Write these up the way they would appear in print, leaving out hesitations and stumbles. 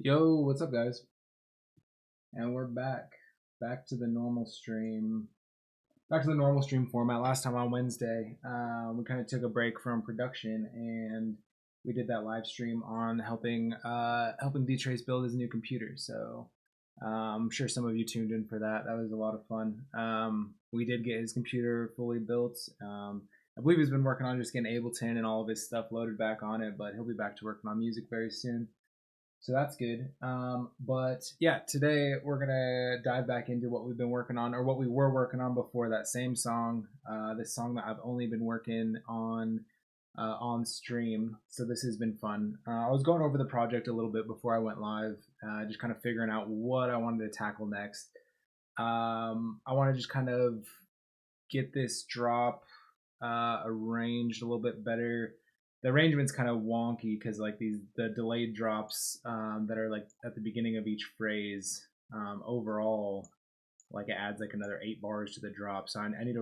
Yo, what's up, guys? And we're back to the normal stream, format. Last time on Wednesday, we kind of took a break from production, and we did that live stream on helping D-Trace build his new computer. So I'm sure some of you tuned in for that. That was a lot of fun. We did get his computer fully built. I believe he's been working on just getting Ableton and all of his stuff loaded back on it, but he'll be back to working on music very soon. So that's good. But yeah, today we're gonna dive back into what we've been working on, or what we were working on before that same song. This song that I've only been working on stream. So this has been fun. I was going over the project a little bit before I went live, just kind of figuring out what I wanted to tackle next. I want to just kind of get this drop arranged a little bit better. The arrangement's kind of wonky because like the delayed drops that are like at the beginning of each phrase, overall, like it adds like another 8 bars to the drop. So I need to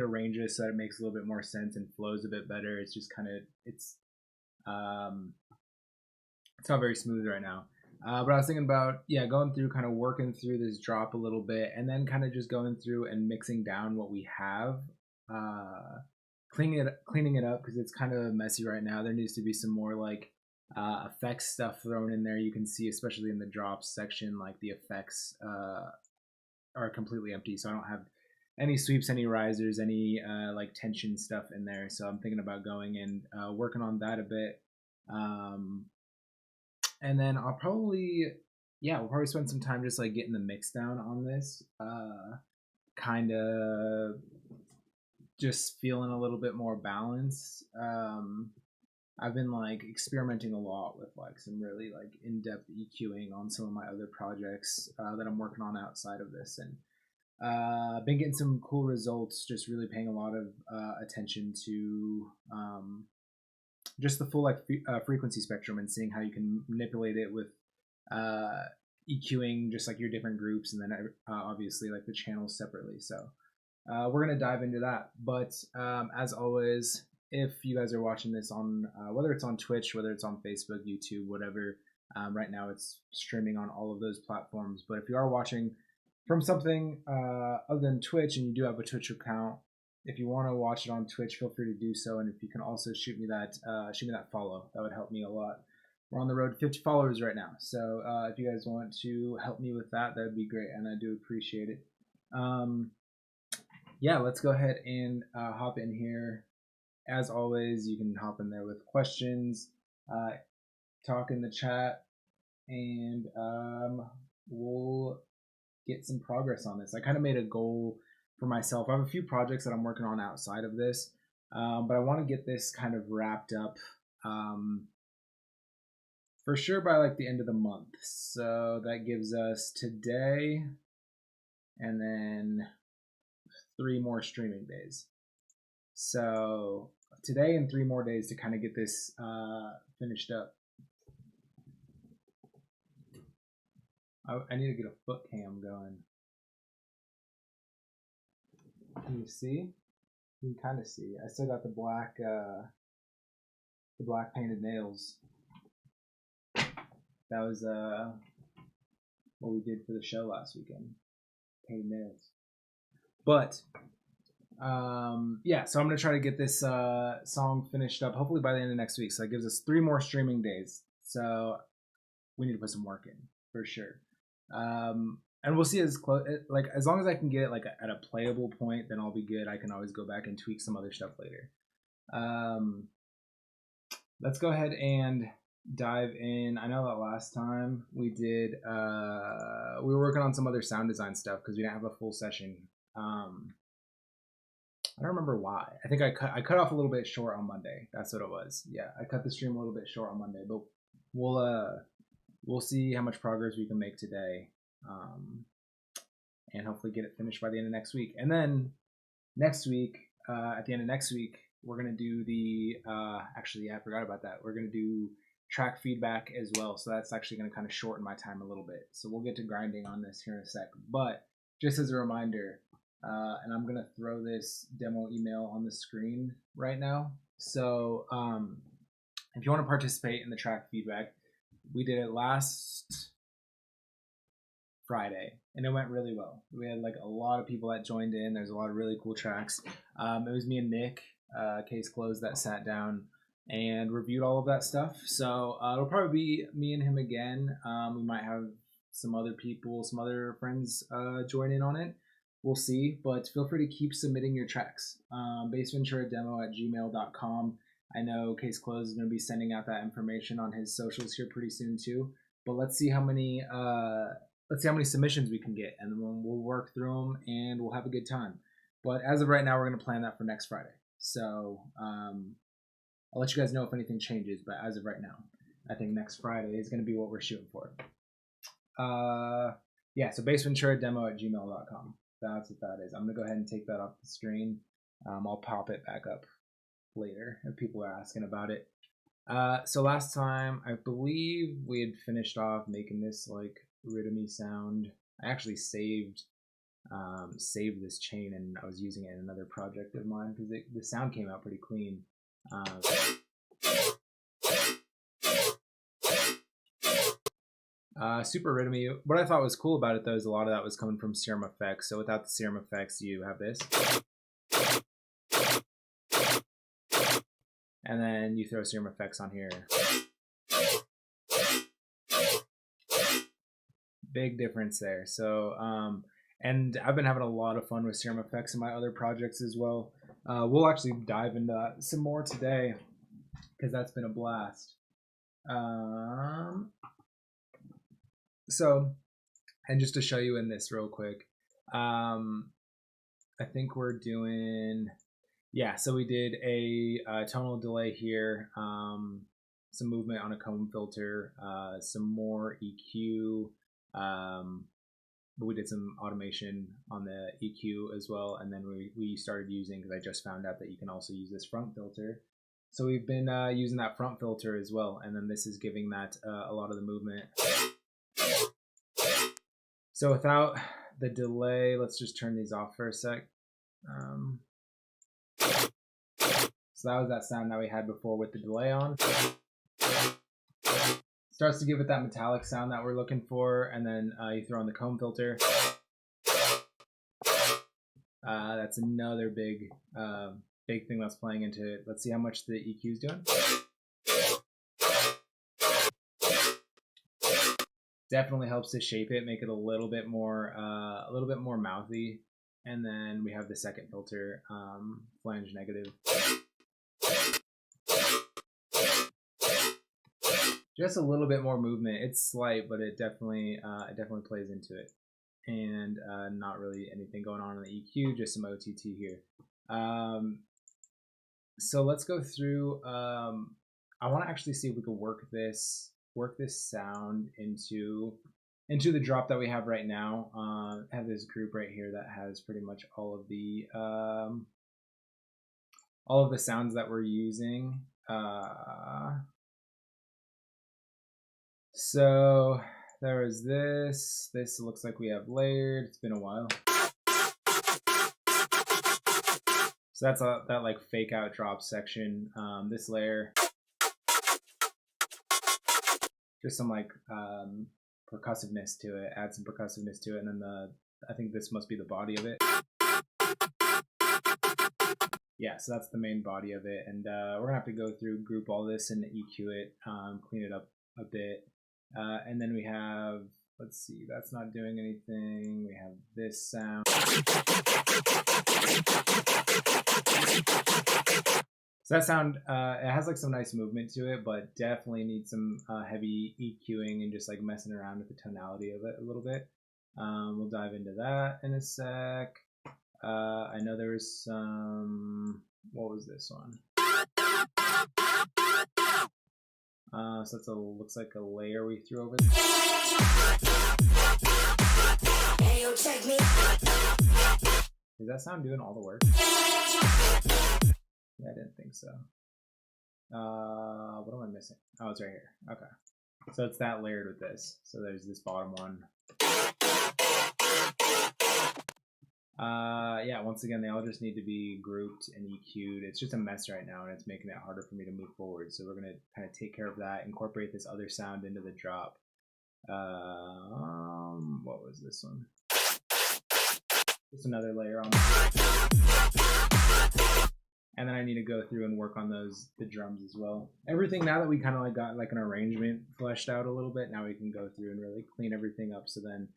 arrange this so that it makes a little bit more sense and flows a bit better. It's just kind of it's not very smooth right now. But I was thinking about going through, kind of working through this drop a little bit, and then kind of just going through and mixing down what we have. Cleaning it up because it's kind of messy right now. There needs to be some more like effects stuff thrown in there. You can see, especially in the drops section, like the effects are completely empty. So I don't have any sweeps, any risers, any like tension stuff in there. So I'm thinking about going and working on that a bit. And then I'll probably, we'll probably spend some time just like getting the mix down on this. Kind of just feeling a little bit more balanced. I've been like experimenting a lot with like some really like in-depth EQing on some of my other projects that I'm working on outside of this, and I've been getting some cool results. Just really paying a lot of attention to just the full like frequency spectrum and seeing how you can manipulate it with uh, EQing just like your different groups, and then obviously like the channels separately. So we're gonna dive into that. But as always, if you guys are watching this on whether it's on Twitch, whether it's on Facebook, YouTube, whatever, right now it's streaming on all of those platforms. But if you are watching from something other than Twitch and you do have a Twitch account, if you want to watch it on Twitch, feel free to do so. And if you can also shoot me that follow, that would help me a lot. We're on the road to 50 followers right now, so if you guys want to help me with that, that'd be great, and I do appreciate it. Yeah, let's go ahead and hop in here. As always, you can hop in there with questions, talk in the chat, and we'll get some progress on this. I kind of made a goal for myself. I have a few projects that I'm working on outside of this, but I want to get this kind of wrapped up for sure by like the end of the month. So that gives us today and then 3 more streaming days. So today and 3 more days to kind of get this finished up. I need to get a foot cam going. Can you see? You can kind of see. I still got the black painted nails. That was what we did for the show last weekend. Painted nails. But yeah, so I'm gonna try to get this song finished up hopefully by the end of next week. So that gives us 3 more streaming days. So we need to put some work in for sure. And we'll see as close, like as long as I can get it like at a playable point, then I'll be good. I can always go back and tweak some other stuff later. Let's go ahead and dive in. I know that last time we did, we were working on some other sound design stuff because we didn't have a full session. I don't remember why. I think I cut off a little bit short on Monday. That's what it was. Yeah, I cut the stream a little bit short on Monday, but we'll see how much progress we can make today, and hopefully get it finished by the end of next week. And then next week, at the end of next week, we're gonna do the actually, yeah, I forgot about that. We're gonna do track feedback as well, so that's actually gonna kind of shorten my time a little bit. So we'll get to grinding on this here in a sec. But just as a reminder, and I'm gonna throw this demo email on the screen right now. So if you want to participate in the track feedback, we did it last Friday and it went really well. We had like a lot of people that joined in. There's a lot of really cool tracks. It was me and Nick, Case Closed, that sat down and reviewed all of that stuff. So it'll probably be me and him again. We might have some other people, some other friends join in on it. We'll see, but feel free to keep submitting your tracks. baseventurademo@gmail.com. I know Case Closed is going to be sending out that information on his socials here pretty soon too. But let's see how many submissions we can get, and then we'll work through them and we'll have a good time. But as of right now, we're going to plan that for next Friday. So I'll let you guys know if anything changes. But as of right now, I think next Friday is going to be what we're shooting for. Yeah, so baseventurademo@gmail.com. That's what that is. I'm going to go ahead and take that off the screen. I'll pop it back up later if people are asking about it. So last time, I believe we had finished off making this like rhythmy sound. I actually saved this chain and I was using it in another project of mine because the sound came out pretty clean. Super rhythmy. What I thought was cool about it though is a lot of that was coming from serum effects. So without the serum effects, you have this. And then you throw serum effects on here. Big difference there. So, and I've been having a lot of fun with serum effects in my other projects as well. We'll actually dive into that some more today because that's been a blast. So, and just to show you in this real quick, I think we're doing, Yeah, so we did a tonal delay here, some movement on a comb filter, some more EQ, but we did some automation on the EQ as well, and then we started using, because I just found out that you can also use this front filter. So we've been using that front filter as well, and then this is giving that a lot of the movement. So without the delay, let's just turn these off for a sec. So that was that sound that we had before with the delay on. Starts to give it that metallic sound that we're looking for, and then you throw on the comb filter. That's another big thing that's playing into it. Let's see how much the EQ is doing. Definitely helps to shape it, make it a little bit more mouthy. And then we have the second filter, flange negative. Just a little bit more movement. It's slight, but it definitely plays into it. And not really anything going on in the EQ, just some OTT here. So let's go through. I want to actually see if we can work this sound into the drop that we have right now. I have this group right here that has pretty much all of the sounds that we're using. So there is this. This looks like we have layered. It's been a while. So that's that like fake out drop section. This layer, just some like percussiveness to it. Add some percussiveness to it, and then I think this must be the body of it. Yeah, so that's the main body of it, and we're gonna have to go through, group all this, and EQ it, clean it up a bit. And then we have, let's see, that's not doing anything. We have this sound. So that sound, it has like some nice movement to it, but definitely needs some heavy EQing and just like messing around with the tonality of it a little bit. We'll dive into that in a sec. I know there was some, what was this one? So that's looks like a layer we threw over there. Is that sound doing all the work? Yeah, I didn't think so. What am I missing? Oh, it's right here. Okay. So it's that layered with this. So there's this bottom one. Yeah, once again, they all just need to be grouped and EQ'd. It's just a mess right now, and it's making it harder for me to move forward. So we're going to kind of take care of that, incorporate this other sound into the drop. What was this one? Just another layer on. And then I need to go through and work on the drums as well. Everything, now that we kind of like got like an arrangement fleshed out a little bit, now we can go through and really clean everything up. So then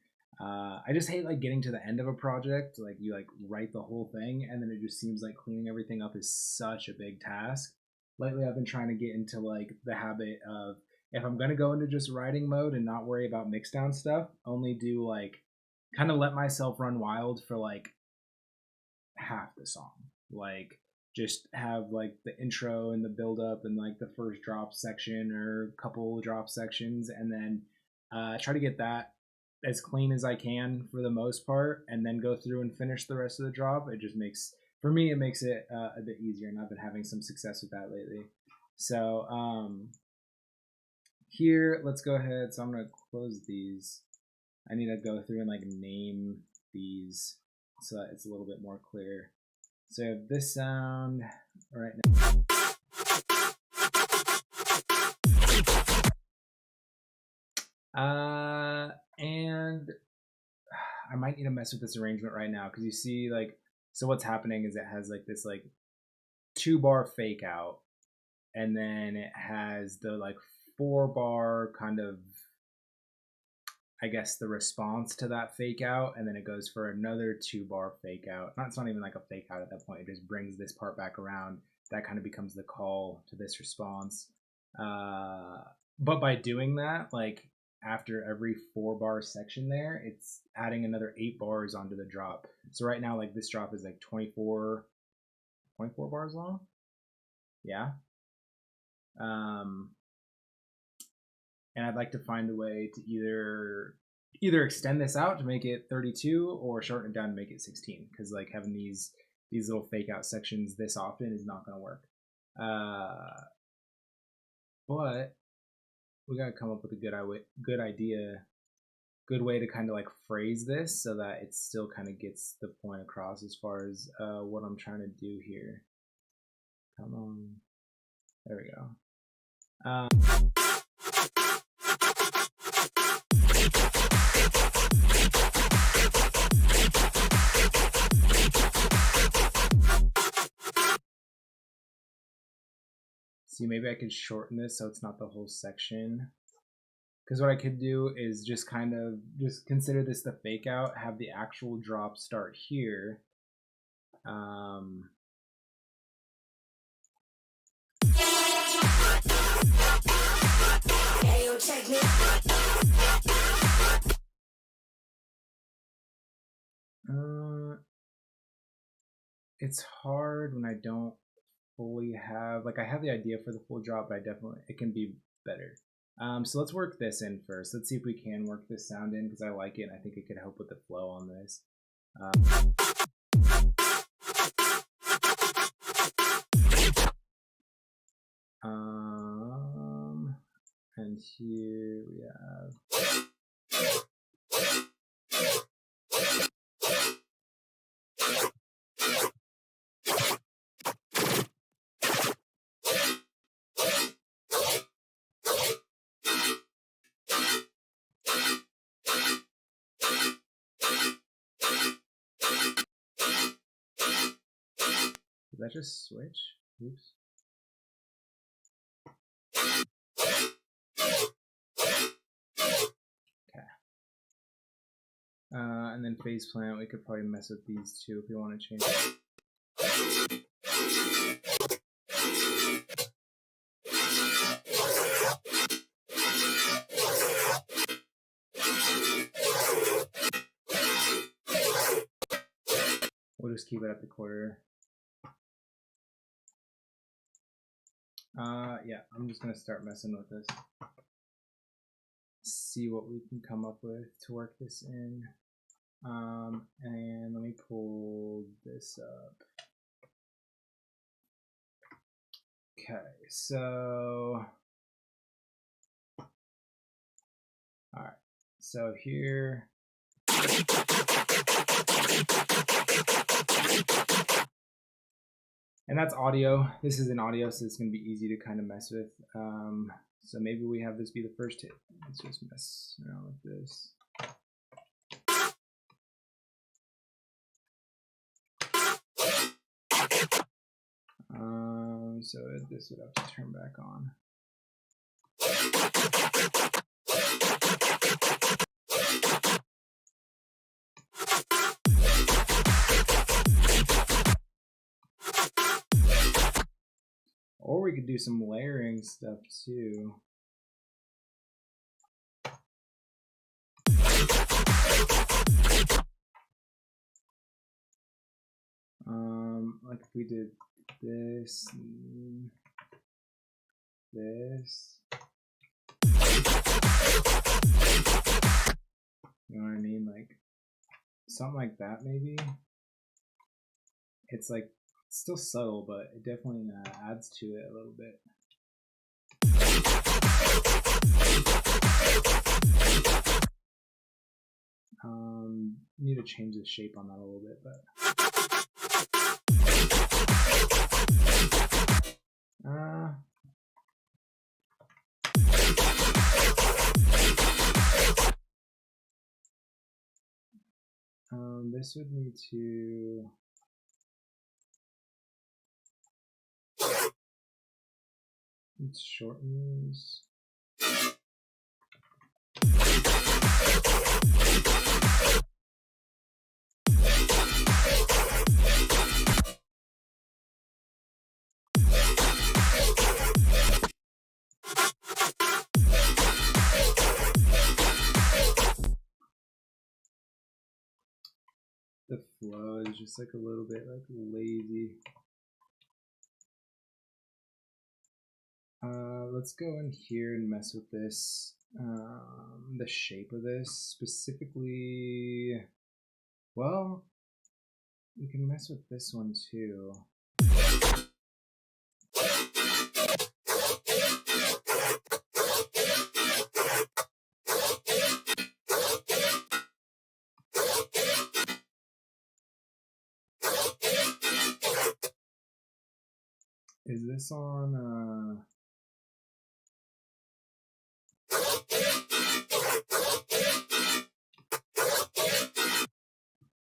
I just hate like getting to the end of a project, like you like write the whole thing, and then it just seems like cleaning everything up is such a big task. Lately I've been trying to get into like the habit of, if I'm going to go into just writing mode and not worry about mix down stuff, only do like kind of let myself run wild for like half the song. Like just have like the intro and the build up and like the first drop section or a couple drop sections, and then try to get that as clean as I can for the most part, and then go through and finish the rest of the drop. It just makes, for me, it makes it a bit easier, and I've been having some success with that lately. So here, let's go ahead. So I'm going to close these. I need to go through and like name these so that it's a little bit more clear. So I have this sound right now. And I might need to mess with this arrangement right now, because you see like, so what's happening is it has like this like 2-bar fake out, and then it has the like 4-bar kind of, I guess, the response to that fake out, and then it goes for another 2-bar fake out. It's not even like a fake out at that point. It just brings this part back around. That kind of becomes the call to this response. But by doing that, like after every 4-bar section there, it's adding another 8 bars onto the drop. So right now, like this drop is like 24 24 bars long. Yeah. And I'd like to find a way to either extend this out to make it 32 or shorten it down to make it 16, because like having these little fake out sections this often is not going to work. But we got to come up with a good idea, good way to kind of like phrase this so that it still kind of gets the point across as far as what I'm trying to do here. Come on. There we go. See, maybe I could shorten this so it's not the whole section. Because what I could do is just kind of just consider this the fake out, have the actual drop start here. It's hard when I don't fully have, like I have the idea for the full drop, but it can be better. So let's work this in first. Let's see if we can work this sound in, because I like it and I think it could help with the flow on this. And here we have. Did that just switch? Oops. Okay. And then phase plant, we could probably mess with these two if we want to change it. We'll just keep it at the quarter. Yeah, I'm just gonna start messing with this. See what we can come up with to work this in. And let me pull this up. Okay, so all right, so here. And that's audio. This is an audio, so it's going to be easy to kind of mess with. So maybe we have this be the first hit. Let's just mess around with this. So this would have to turn back on. Or we could do some layering stuff too. Like if we did this and this. You know what I mean? Like something like that maybe. It's like still subtle, but it definitely adds to it a little bit. Need to change the shape on that a little bit, but this would need to shorten these. The flow is just like a little bit like lazy. Let's go in here and mess with this, the shape of this specifically. Well, we can mess with this one too. Is this on,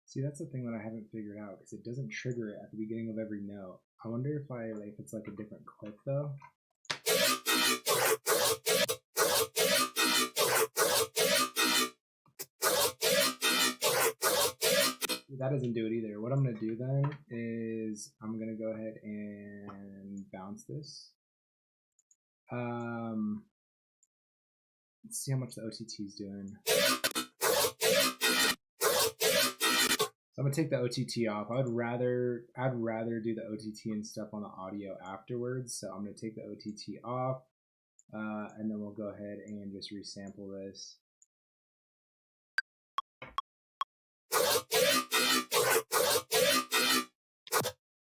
See, that's the thing that I haven't figured out, because it doesn't trigger it at the beginning of every note. I wonder if it's like a different click though. That doesn't do it either. What I'm going to do then is I'm going to go ahead and bounce this. Let's see how much the OTT is doing. So I'm gonna take the OTT off. I'd rather do the OTT and stuff on the audio afterwards. So I'm gonna take the OTT off, and then we'll go ahead and just resample this.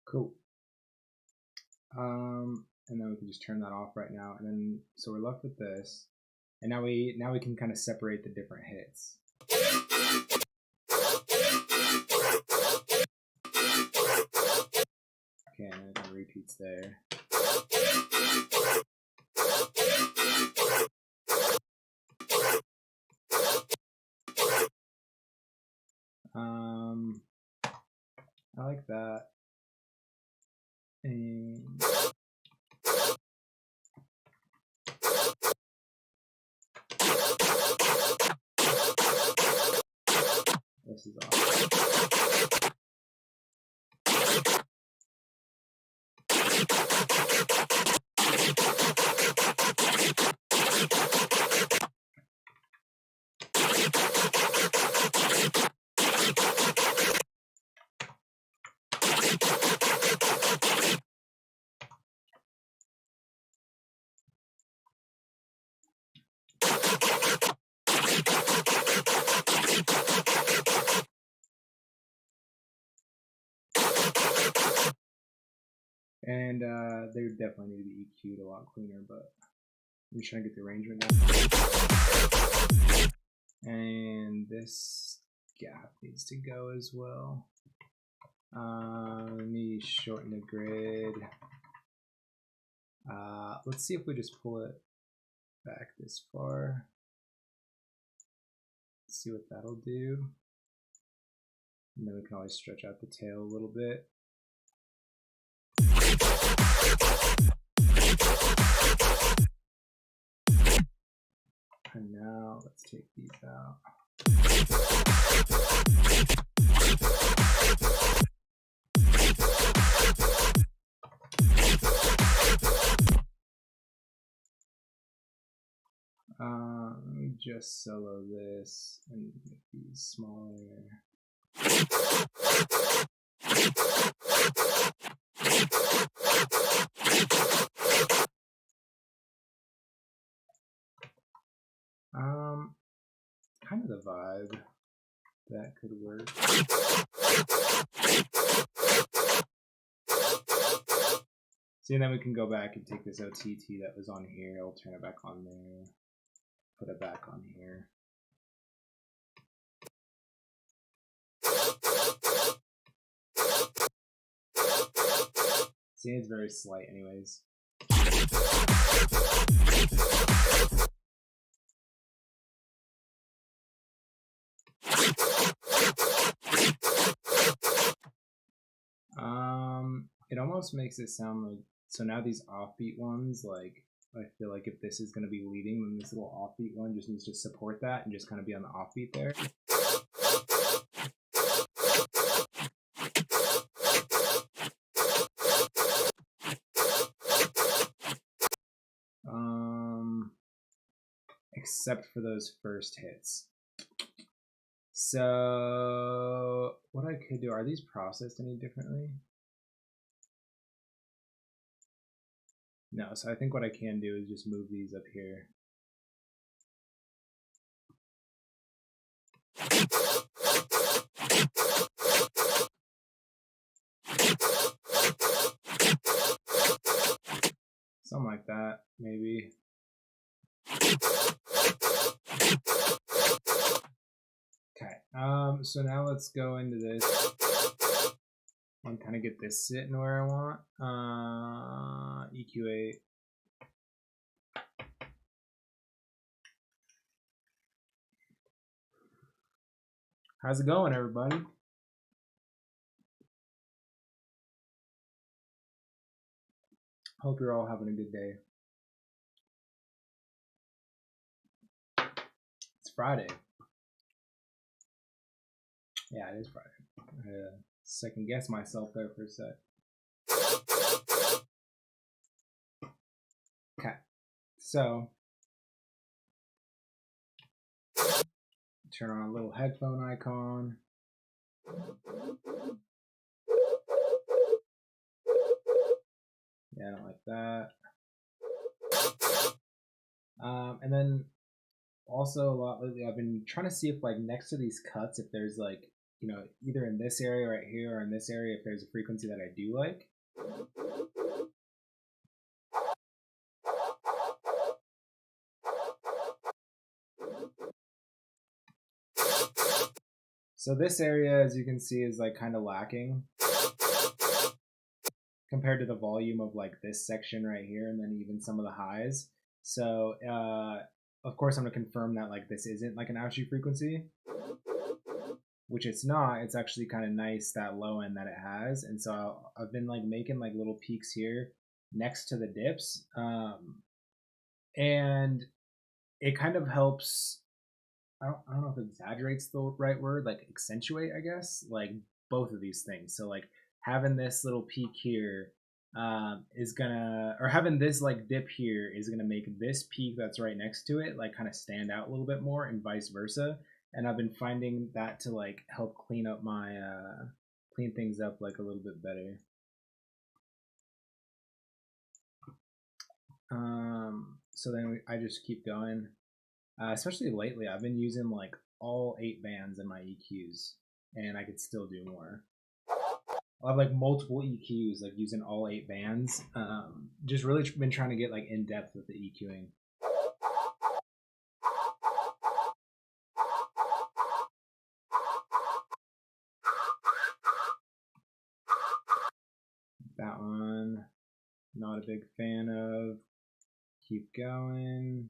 Cool. And then we can just turn that off right now, and then so we're left with this, and now we can kind of separate the different hits. Okay, and then it repeats there. I like that. And this is awesome. And they definitely need to be EQ'd a lot cleaner, but I'm just trying to get the arrangement down. And this gap needs to go as well. Let me shorten the grid. Let's see if we just pull it back this far. Let's see what that'll do. And then we can always stretch out the tail a little bit. And now let's take these out. Let me just solo this and make these smaller. Kind of the vibe. That could work. See, and then we can go back and take this OTT that was on here. I'll turn it back on there. Put it back on here. See, it's very slight anyways. It almost makes it sound like, so now these offbeat ones, like, I feel like if this is going to be leading, then this little offbeat one just needs to support that and just kind of be on the offbeat there. Except for those first hits. So what I could do, are these processed any differently? No, so I think what I can do is just move these up here. Something like that, maybe. Okay, so now let's go into this and kind of get this sitting where I want. EQ8. How's it going, everybody? Hope you're all having a good day. It's Friday. Yeah, it is Friday. I had to second guess myself there for a sec. Okay, so turn on a little headphone icon. Yeah, I don't like that. And then also a lot lately, I've been trying to see if like next to these cuts, if there's like, you know, either in this area right here or in this area, if there's a frequency that I do like. So this area, as you can see, is like kind of lacking compared to the volume of like this section right here, and then even some of the highs. So of course I'm gonna confirm that like this isn't like an ouchie frequency, which it's not. It's actually kind of nice, that low end that it has. And so I've been like making like little peaks here next to the dips, and it kind of helps. I don't know if exaggerates the right word, like accentuate, I guess, like both of these things. So like having this little peak here is gonna, or having this like dip here is gonna make this peak that's right next to it like kind of stand out a little bit more, and vice versa. And I've been finding that to like help clean up my clean things up like a little bit better. So then I just keep going. Especially lately, I've been using like all 8 bands in my EQs, and I could still do more. I have like multiple EQs, like using all 8 bands. Just really been trying to get like in depth with the EQing. That one, not a big fan of. Keep going.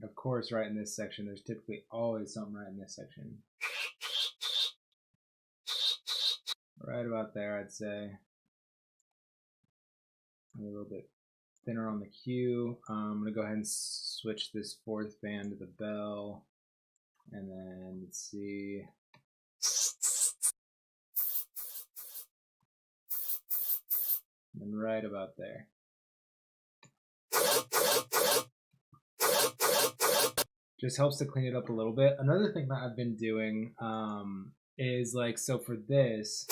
Of course, right in this section, there's typically always something right in this section. Right about there, I'd say. A little bit thinner on the Q. I'm going to go ahead and switch this 4th band to the bell. And then let's see. And right about there. Just helps to clean it up a little bit. Another thing that I've been doing is like, so for this,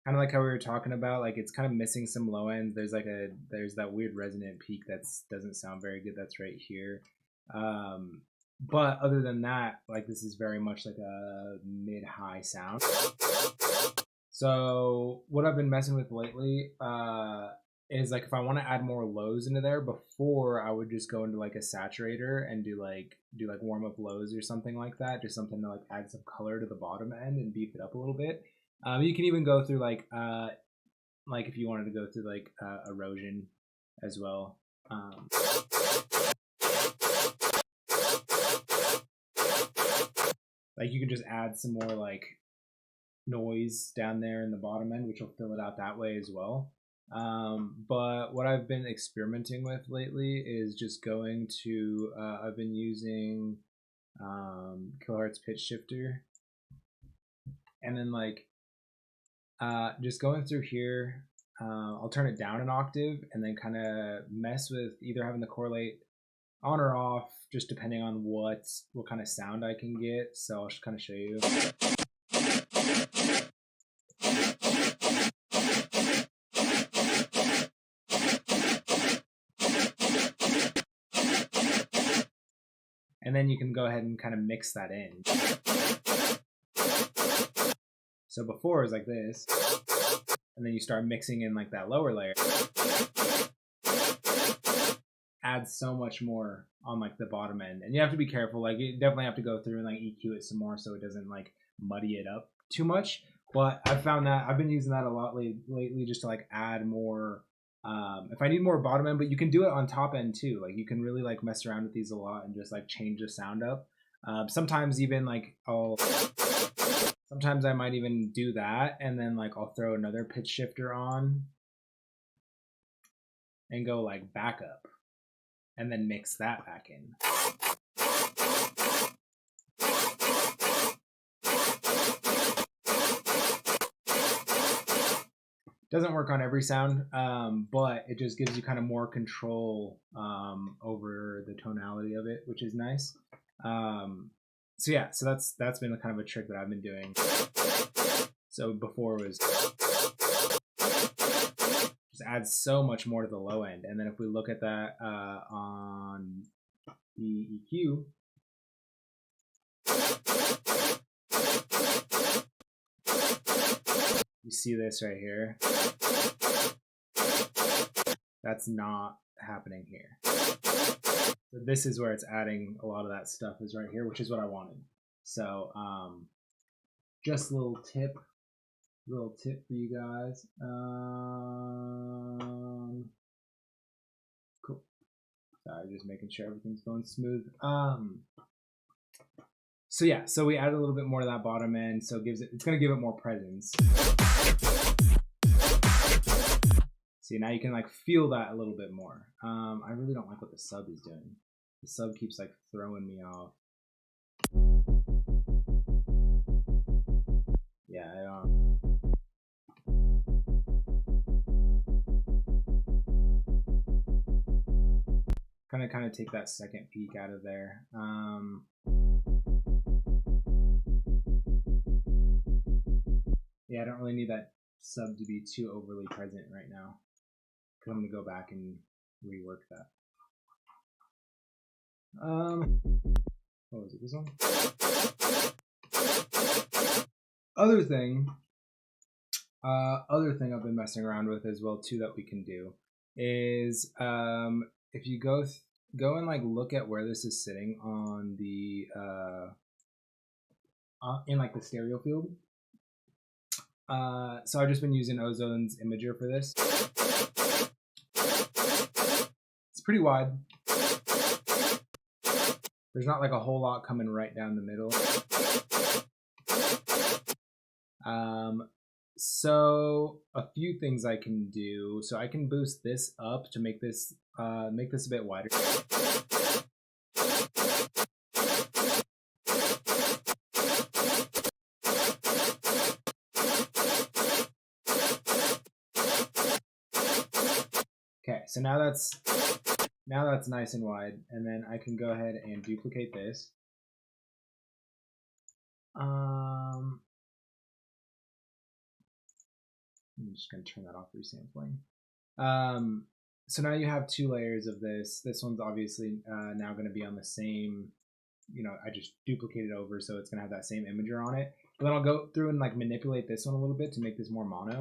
kind of like how we were talking about, like it's kind of missing some low ends. There's like there's that weird resonant peak that doesn't sound very good. That's right here. But other than that, like this is very much like a mid-high sound. So what I've been messing with lately is like if I want to add more lows into there, before I would just go into like a saturator and do like warm-up lows or something like that, just something to like add some color to the bottom end and beef it up a little bit. You can even go through like if you wanted to go through like erosion as well. Like you can just add some more like noise down there in the bottom end, which will fill it out that way as well. But what I've been experimenting with lately is just going to I've been using kilohertz pitch shifter, and then like just going through here, I'll turn it down an octave and then kind of mess with either having the correlate on or off, just depending on what kind of sound I can get. So I'll just kind of show you. And then you can go ahead and kind of mix that in. So before it was like this, and then you start mixing in like that lower layer. Adds so much more on like the bottom end, and you have to be careful. Like you definitely have to go through and like EQ it some more so it doesn't like muddy it up too much. But I found that I've been using that a lot lately just to like add more. If I need more bottom end, but you can do it on top end too. Like you can really like mess around with these a lot and just like change the sound up. Sometimes even like sometimes I might even do that and then like I'll throw another pitch shifter on and go like back up and then mix that back in. Doesn't work on every sound, but it just gives you kind of more control over the tonality of it, which is nice. So yeah, so that's been kind of a trick that I've been doing. So before was just adds so much more to the low end, and then if we look at that on the EQ. You see this right here? That's not happening here. So this is where it's adding a lot of that stuff is right here, which is what I wanted. So just a little tip for you guys. Cool. Sorry, just making sure everything's going smooth. So yeah, so we added a little bit more to that bottom end, so it's gonna give it more presence. See, now you can like feel that a little bit more. I really don't like what the sub is doing. The sub keeps like throwing me off. Yeah, I don't. Kind of take that second peak out of there. Yeah, I don't really need that sub to be too overly present right now. I'm gonna go back and rework that. What was it? This one? Other thing I've been messing around with as well too that we can do is if you go and like look at where this is sitting on the in like the stereo field. So I've just been using Ozone's Imager for this. It's pretty wide. There's not like a whole lot coming right down the middle. So a few things I can do. So I can boost this up to make this a bit wider. Okay, so now that's nice and wide, and then I can go ahead and duplicate this. I'm just going to turn that off resampling. So now you have two layers of this. This one's obviously now going to be on the same, I just duplicated over, so it's going to have that same imager on it. But then I'll go through and like manipulate this one a little bit to make this more mono.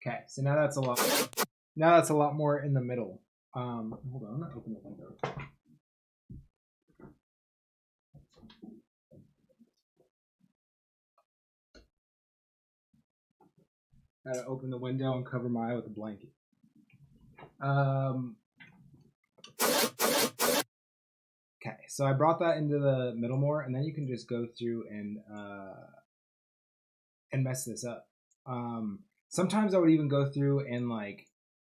Okay, so now that's a lot more in the middle. Hold on, I'm gonna open the window. I gotta open the window and cover my eye with a blanket. Okay, so I brought that into the middle more, and then you can just go through and mess this up. Sometimes I would even go through and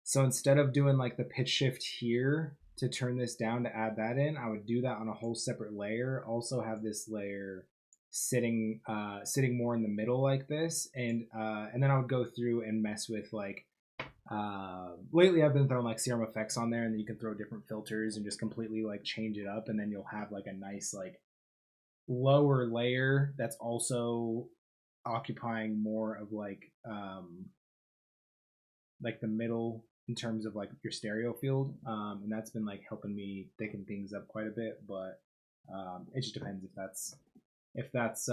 so instead of doing like the pitch shift here to turn this down to add that in, I would do that on a whole separate layer. Also have this layer sitting more in the middle like this, and then I would go through and mess with like Lately I've been throwing like serum effects on there, and then you can throw different filters and just completely like change it up, and then you'll have like a nice like lower layer that's also occupying more of like the middle in terms of like your stereo field, and that's been like helping me thicken things up quite a bit. But it just depends if that's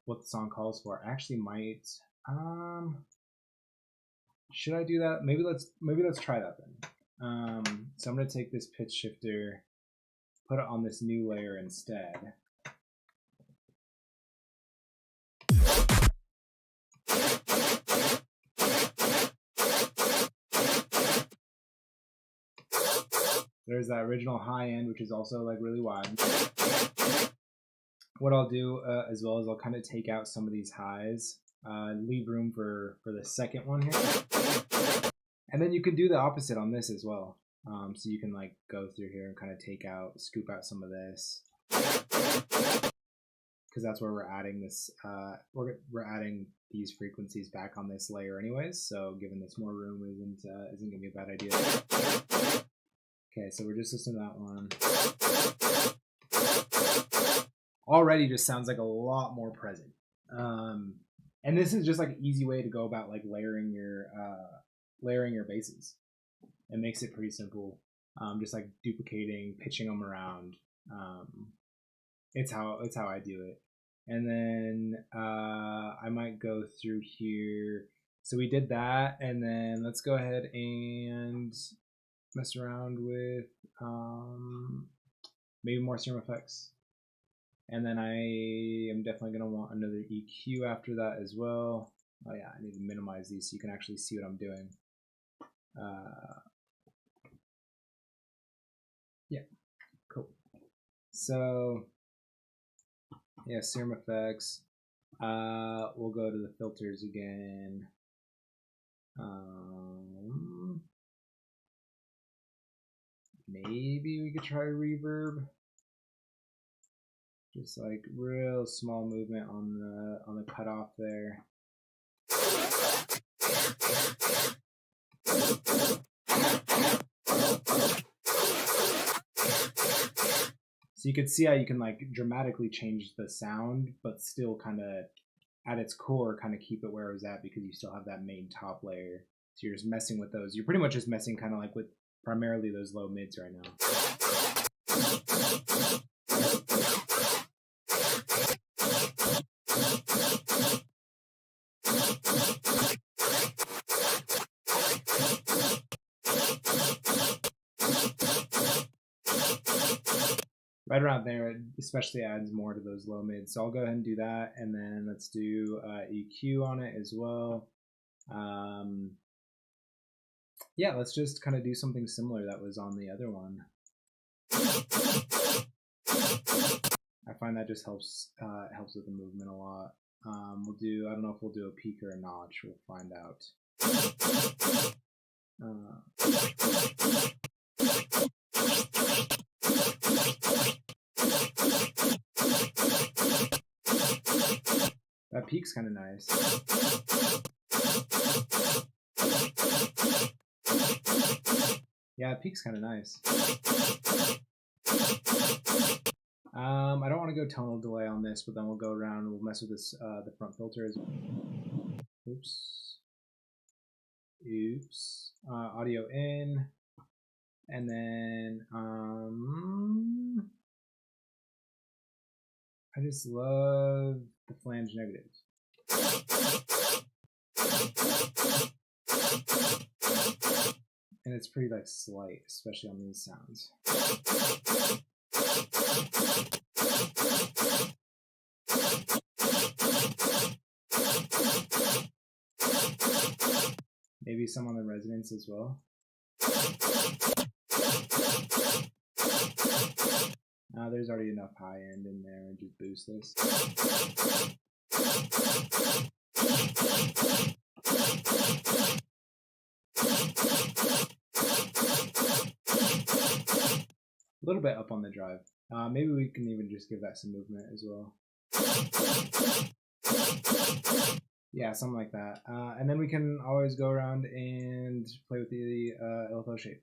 what the song calls for. I actually might should I do that? Maybe let's try that then. So I'm gonna take this pitch shifter, put it on this new layer instead. There's that original high end, which is also like really wide. What I'll do as well is I'll kind of take out some of these highs, leave room for the second one here. And then you can do the opposite on this as well. So you can like go through here and kind of scoop out some of this. Because that's where we're adding this, we're adding these frequencies back on this layer anyways. So giving this more room isn't gonna be a bad idea. Okay, so we're just listening to that one. Already just sounds like a lot more present. And this is just like an easy way to go about like layering your basses. It makes it pretty simple. Just like duplicating, pitching them around. It's how I do it. And then I might go through here. So we did that, and then let's go ahead and mess around with maybe more serum effects. And then I am definitely going to want another EQ after that as well. Oh yeah, I need to minimize these so you can actually see what I'm doing. Yeah, cool. So yeah, serum effects. We'll go to the filters again. Maybe we could try reverb. Just like real small movement on the cutoff there. So you can see how you can like dramatically change the sound, but still kind of at its core kind of keep it where it was at, because you still have that main top layer. So you're just messing with those. You're pretty much just messing kind of like with primarily those low mids right now. Right around there, it especially adds more to those low mids. So I'll go ahead and do that, and then let's do EQ on it as well. Yeah, let's just kind of do something similar that was on the other one. I find that just helps with the movement a lot. We'll do, I don't know if we'll do a peak or a notch. We'll find out. That peak's kind of nice. Yeah, peak's kind of nice. I don't want to go tonal delay on this, but then we'll go around and we'll mess with this the front filter as well. Oops. Audio in, and then I just love the flange negatives. And it's pretty like slight, especially on these sounds. Maybe some on the resonance as well. There's already enough high end in there, and just boost this. A little bit up on the drive. Maybe we can even just give that some movement as well. Yeah, something like that. And then we can always go around and play with the LFO shape.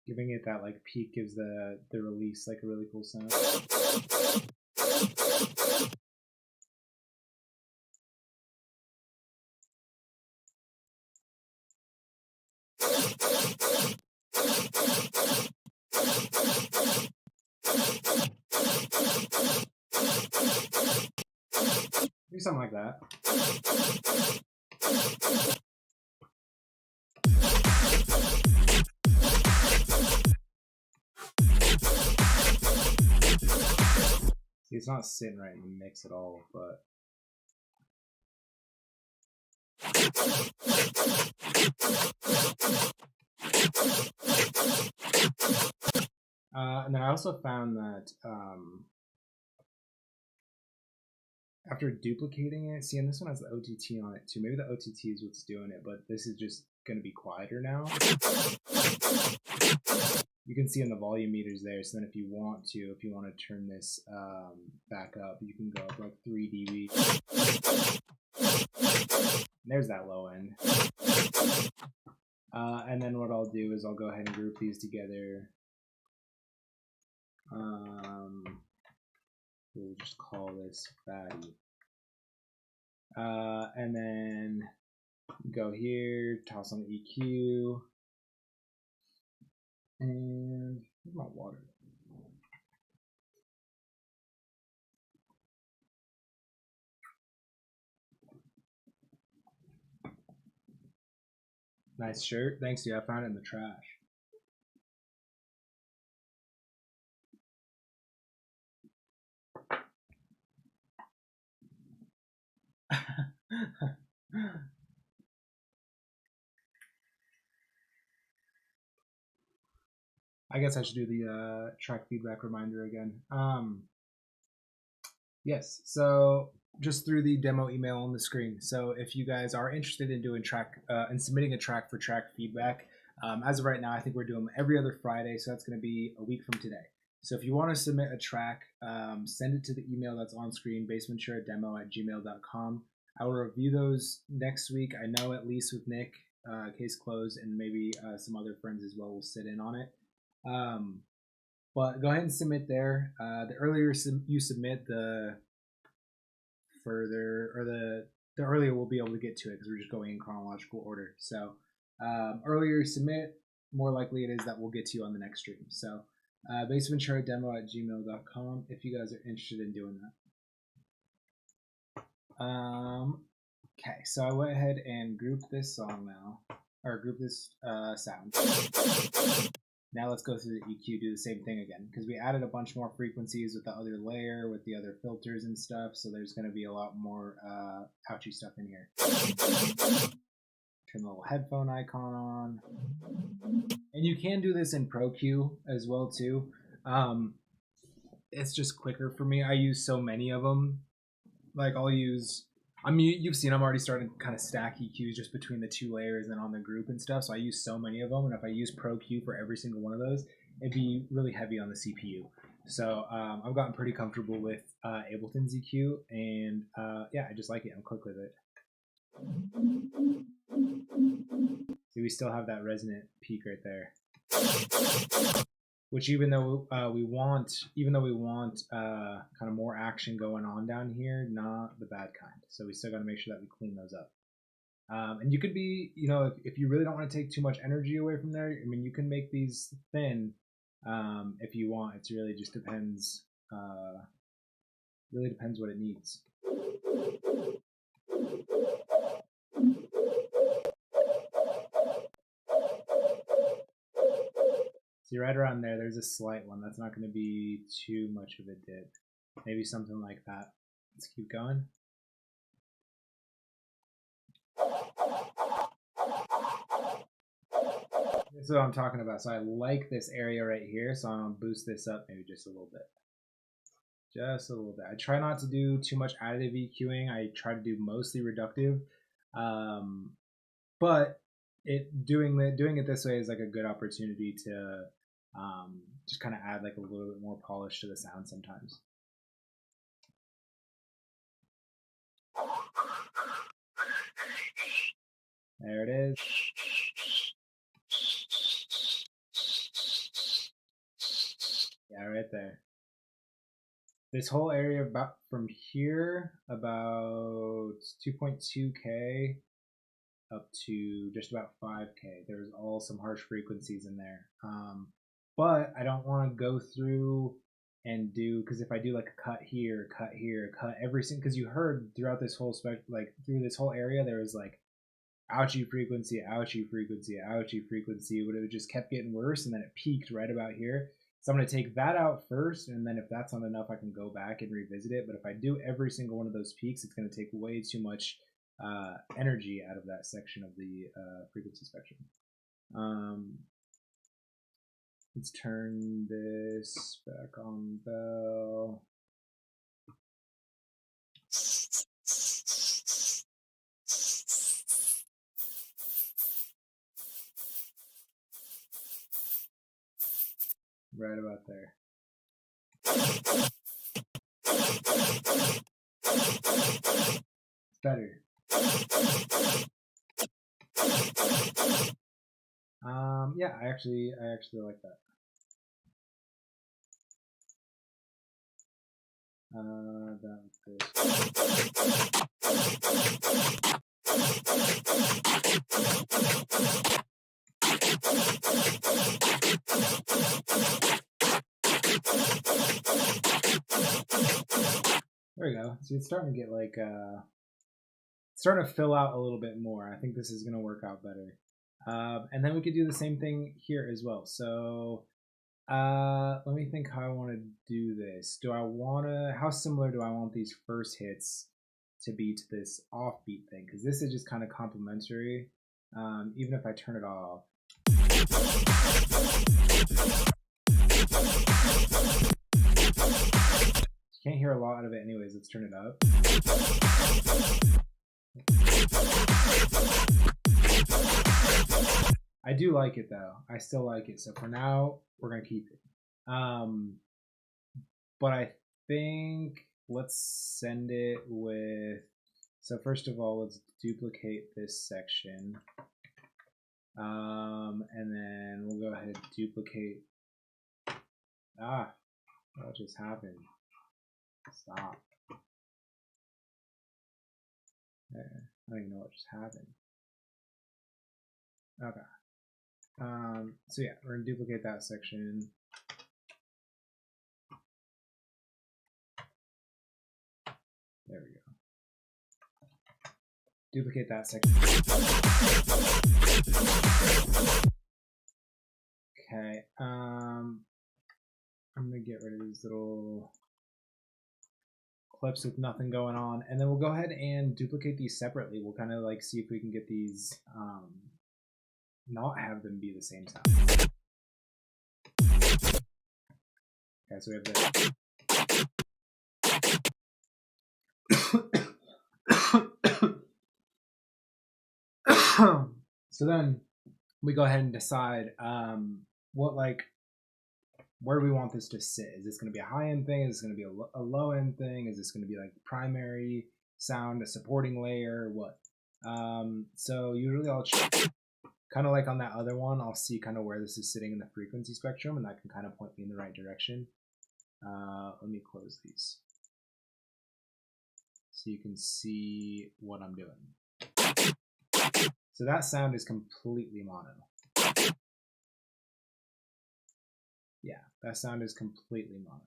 Giving it that like peak gives the release like a really cool sound. Maybe something like that. See, it's not sitting right in the mix at all, but and then I also found that after duplicating it, see, and this one has the OTT on it too. Maybe the OTT is what's doing it, but this is just going to be quieter now. You can see in the volume meters there. So then if you want to turn this back up, you can go up like 3 dB. There's that low end. And then what I'll do is I'll go ahead and group these together. We'll just call this fatty. And then go here, toss on the EQ. And where's my water? Nice shirt. Thanks, dude. I found it in the trash. I guess I should do the track feedback reminder again. Yes, so just through the demo email on the screen. So if you guys are interested in doing track and submitting a track for track feedback, as of right now, I think we're doing them every other Friday, so that's going to be a week from today. So if you want to submit a track, send it to the email that's on screen, baseventurademo@gmail.com. I will review those next week. I know at least with Nick, case closed, and maybe some other friends as well will sit in on it. But go ahead and submit there. The earlier you submit, the further, or the earlier we'll be able to get to it because we're just going in chronological order. So earlier you submit, more likely it is that we'll get to you on the next stream. So baseventurademo@gmail.com if you guys are interested in doing that. Okay, so I went ahead and grouped this song now, or group this sound. Now let's go through the EQ, do the same thing again, because we added a bunch more frequencies with the other layer, with the other filters and stuff, so there's going to be a lot more ouchy stuff in here. Turn the little headphone icon on. And you can do this in ProQ as well, too. It's just quicker for me. I use so many of them. Like, I'll use... I mean, you've seen I'm already starting to kind of stack EQs just between the two layers and on the group and stuff, so I use so many of them, and if I use ProQ for every single one of those, it'd be really heavy on the CPU. So I've gotten pretty comfortable with Ableton's EQ, and yeah, I just like it. I'm quick with it. See, we still have that resonant peak right there. Which even though we want kind of more action going on down here, not the bad kind. So we still got to make sure that we clean those up. And you could be, you know, if you really don't want to take too much energy away from there, I mean, you can make these thin if you want. It really just depends. Really depends what it needs. See, right around there, there's a slight one. That's not going to be too much of a dip. Maybe something like that. Let's keep going. This is what I'm talking about. So I like this area right here, so I'm going to boost this up maybe just a little bit. Just a little bit. I try not to do too much additive EQing. I try to do mostly reductive, but doing it this way is like a good opportunity to just kind of add like a little bit more polish to the sound sometimes. There it is. Yeah, right there. This whole area about from here about 2.2K up to just about 5K. There's all some harsh frequencies in there. But I don't want to go through and do, because if I do like a cut here, cut every single, because you heard throughout this whole like through this whole area, there was like ouchie frequency, ouchie frequency, ouchie frequency, but it just kept getting worse, and then it peaked right about here. So I'm going to take that out first, and then if that's not enough, I can go back and revisit it. But if I do every single one of those peaks, it's going to take way too much energy out of that section of the frequency spectrum. Let's turn this back on bell. Right about there. It's better. Yeah, I actually like that. That's good. There we go. See, it's starting to get like starting to fill out a little bit more. I think this is going to work out better. And then we could do the same thing here as well. So let me think how I want to do this. How similar do I want these first hits to be to this offbeat thing? Because this is just kind of complementary, even if I turn it off. You can't hear a lot of it anyways. Let's turn it up. I do like it though. I still like it. So for now, we're gonna keep it. But I think let's send it with. So first of all, let's duplicate this section, and then we'll go ahead and duplicate. What just happened? Stop. There. I don't even know what just happened. Okay. So yeah, we're gonna duplicate that section. There we go. Duplicate that section. Okay. I'm gonna get rid of these little clips with nothing going on, and then we'll go ahead and duplicate these separately. We'll kind of like see if we can get these not have them be the same sound. Okay, so we have this. So then we go ahead and decide where do we want this to sit? Is this going to be a high-end thing? Is this going to be a low-end thing? Is this going to be like primary sound, a supporting layer? What? So usually I'll kind of like on that other one, I'll see kind of where this is sitting in the frequency spectrum, and that can kind of point me in the right direction. Let me close these so you can see what I'm doing. So that sound is completely mono. Yeah, that sound is completely mono.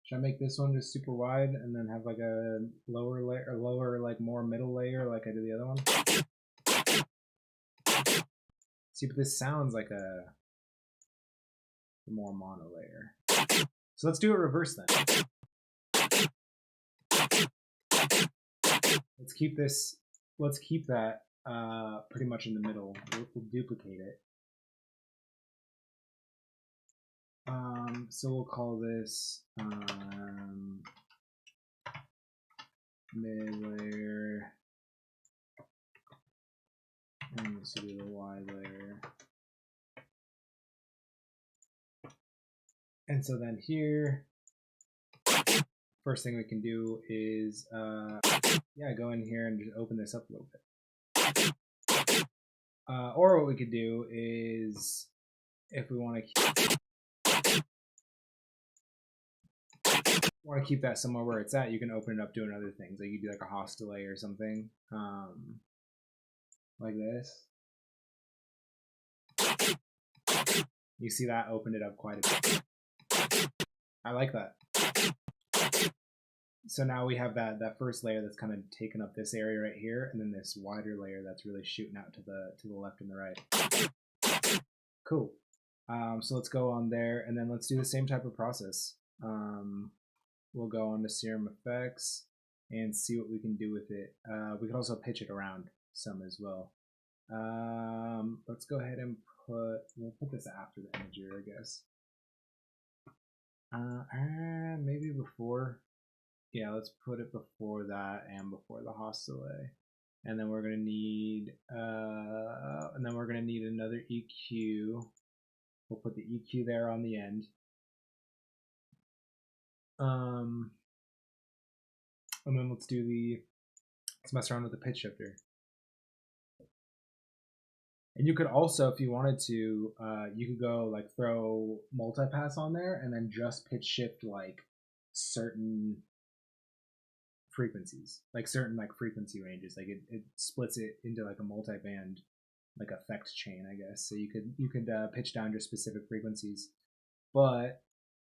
Should I make this one just super wide and then have like a lower layer, or lower, like more middle layer like I did the other one? See, but this sounds like a the more mono layer. So let's do it reverse then. Let's keep this, let's keep that pretty much in the middle. We'll duplicate it. So we'll call this mid layer, and this will be the Y layer. And so then here, first thing we can do is, yeah, go in here and just open this up a little bit. Or what we could do is, if we want to keep that somewhere where it's at, you can open it up doing other things. Like you do like a Haas delay or something, like this. You see that opened it up quite a bit. I like that. So now we have that first layer that's kind of taken up this area right here, and then this wider layer that's really shooting out to the left and the right. Cool. So let's go on there, and then let's do the same type of process. We'll go on to Serum Effects and see what we can do with it. We can also pitch it around some as well. Let's go ahead and we'll put this after the imager, I guess. Maybe before. Yeah, let's put it before that and before the Haas delay. And then we're gonna need another EQ. We'll put the EQ there on the end. And then let's mess around with the pitch shifter. And you could also, if you wanted to, you could go like throw multipass on there and then just pitch shift like certain frequencies, like certain like frequency ranges. Like it splits it into like a multi-band like effect chain, I guess. So you could pitch down just specific frequencies. But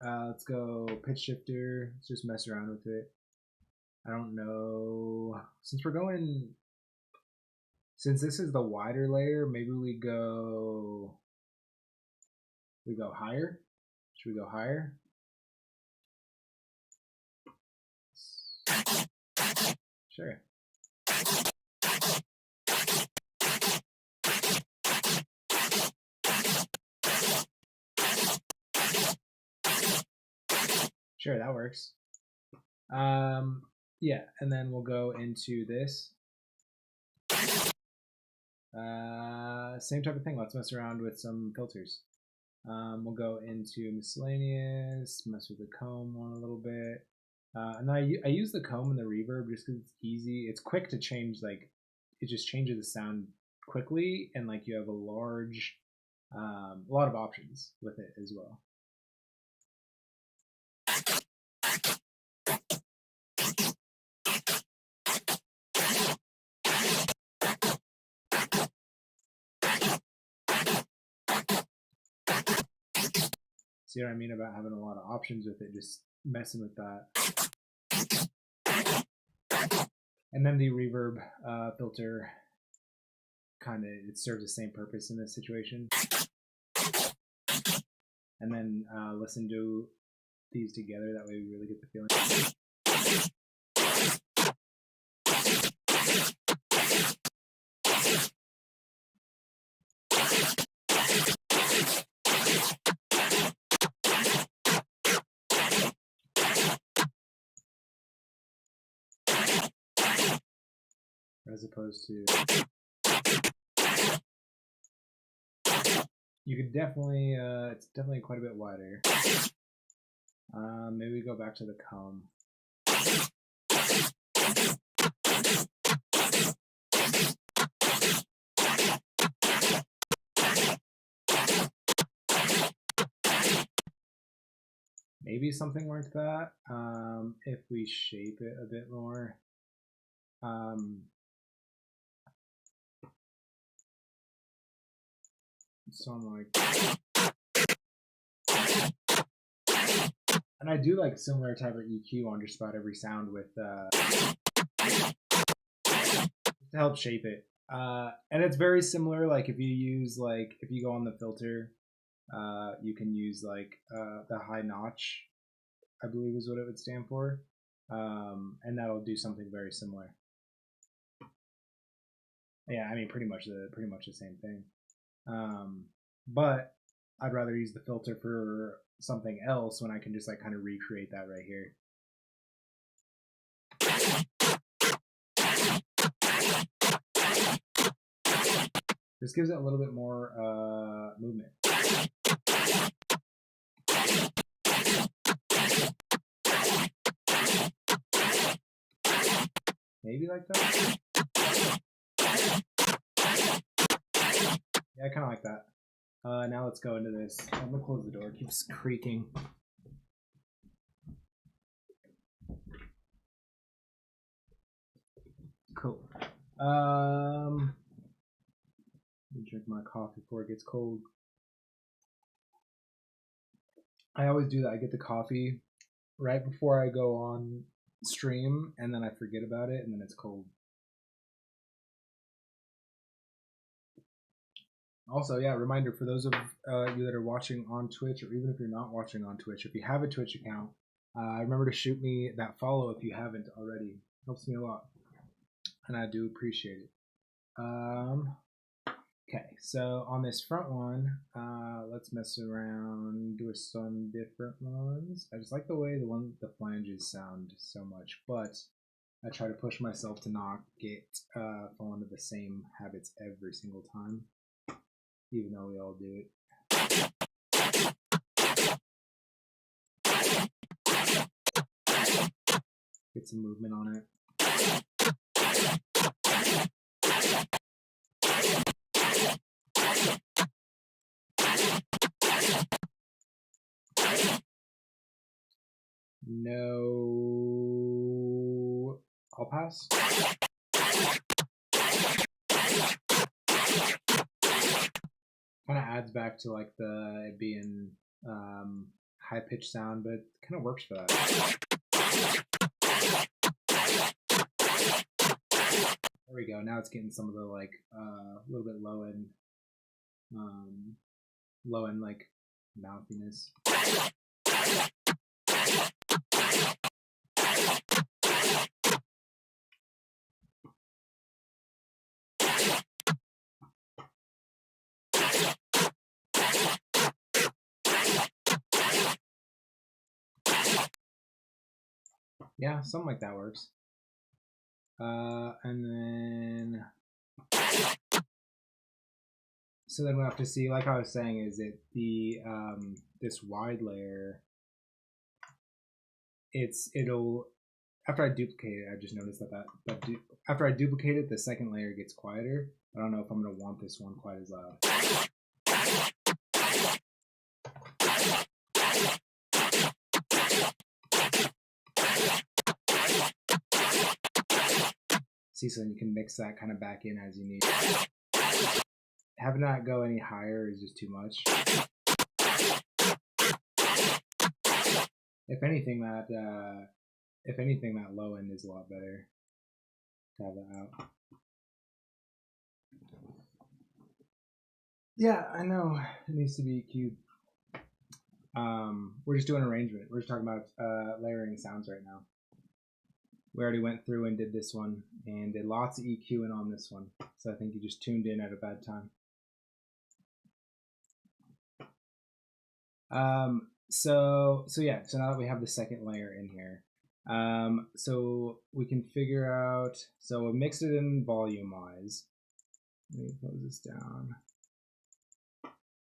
let's go pitch shifter. Let's just mess around with it. I don't know. Since this is the wider layer, maybe we go higher. Should we go higher? Sure. Sure, that works. Yeah, and then we'll go into this. Same type of thing. Let's mess around with some filters. We'll go into miscellaneous, mess with the comb one a little bit. And I use the comb and the reverb just because it's easy. It's quick to change, like it just changes the sound quickly, and like you have a lot of options with it as well. See what I mean about having a lot of options with it, just messing with that. And then the reverb filter it serves the same purpose in this situation. And then listen to these together, that way we really get the feeling. As opposed to, you could definitely, it's definitely quite a bit wider. Maybe we go back to the comb. Maybe something like that, if we shape it a bit more. Something like, and I do like similar type of EQ on just about every sound with to help shape it. And it's very similar, like if you go on the filter you can use like the high notch, I believe is what it would stand for, and that'll do something very similar. Yeah, I mean pretty much the same thing. But I'd rather use the filter for something else when I can just like kind of recreate that right here. This gives it a little bit more movement. Maybe like that. Yeah, I kind of like that. Now let's go into this. I'm gonna close the door. It keeps creaking. Cool. Let me drink my coffee before it gets cold. I always do that. I get the coffee right before I go on stream, and then I forget about it, and then it's cold. Also, yeah, reminder for those of you that are watching on Twitch, or even if you're not watching on Twitch, if you have a Twitch account, remember to shoot me that follow if you haven't already. It helps me a lot, and I do appreciate it. Okay, so on this front one, let's mess around with some different ones. I just like the way the flanges sound so much, but I try to push myself to not fall into the same habits every single time, even though we all do it. Get some movement on it. No, I'll pass. Kind of adds back to like the it being high pitched sound, but it kind of works for that. There we go. Now it's getting some of the like a little bit low end like mouthiness. Yeah, something like that works. And then so then we'll have to see, like I was saying, is it the this wide layer, it'll after I duplicate it, I just noticed that after I duplicate it, the second layer gets quieter. I don't know if I'm gonna want this one quite as loud. See, so then you can mix that kind of back in as you need. Having that go any higher is just too much. If anything, that low end is a lot better to have that out. Yeah, I know it needs to be EQ'd. We're just doing arrangement. We're just talking about layering sounds right now. We already went through and did this one and did lots of EQing on this one. So I think you just tuned in at a bad time. So now that we have the second layer in here, so we can figure out, so we'll mix it in volume wise. Let me close this down.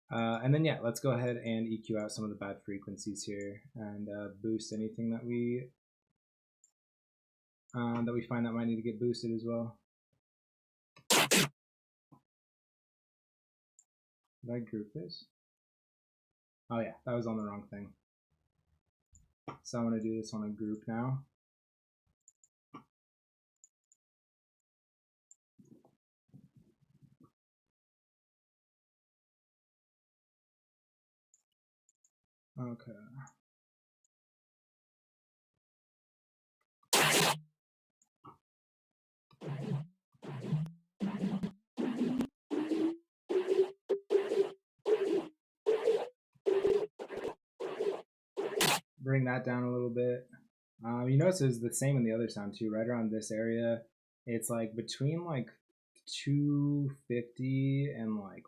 And then yeah, let's go ahead and EQ out some of the bad frequencies here and boost anything that we find that might need to get boosted as well. Did I group this? Oh yeah, that was on the wrong thing. So I'm going to do this on a group now. Okay. bring that down a little bit. You notice it's the same in the other sound too. Right around this area, it's like between like 250 and like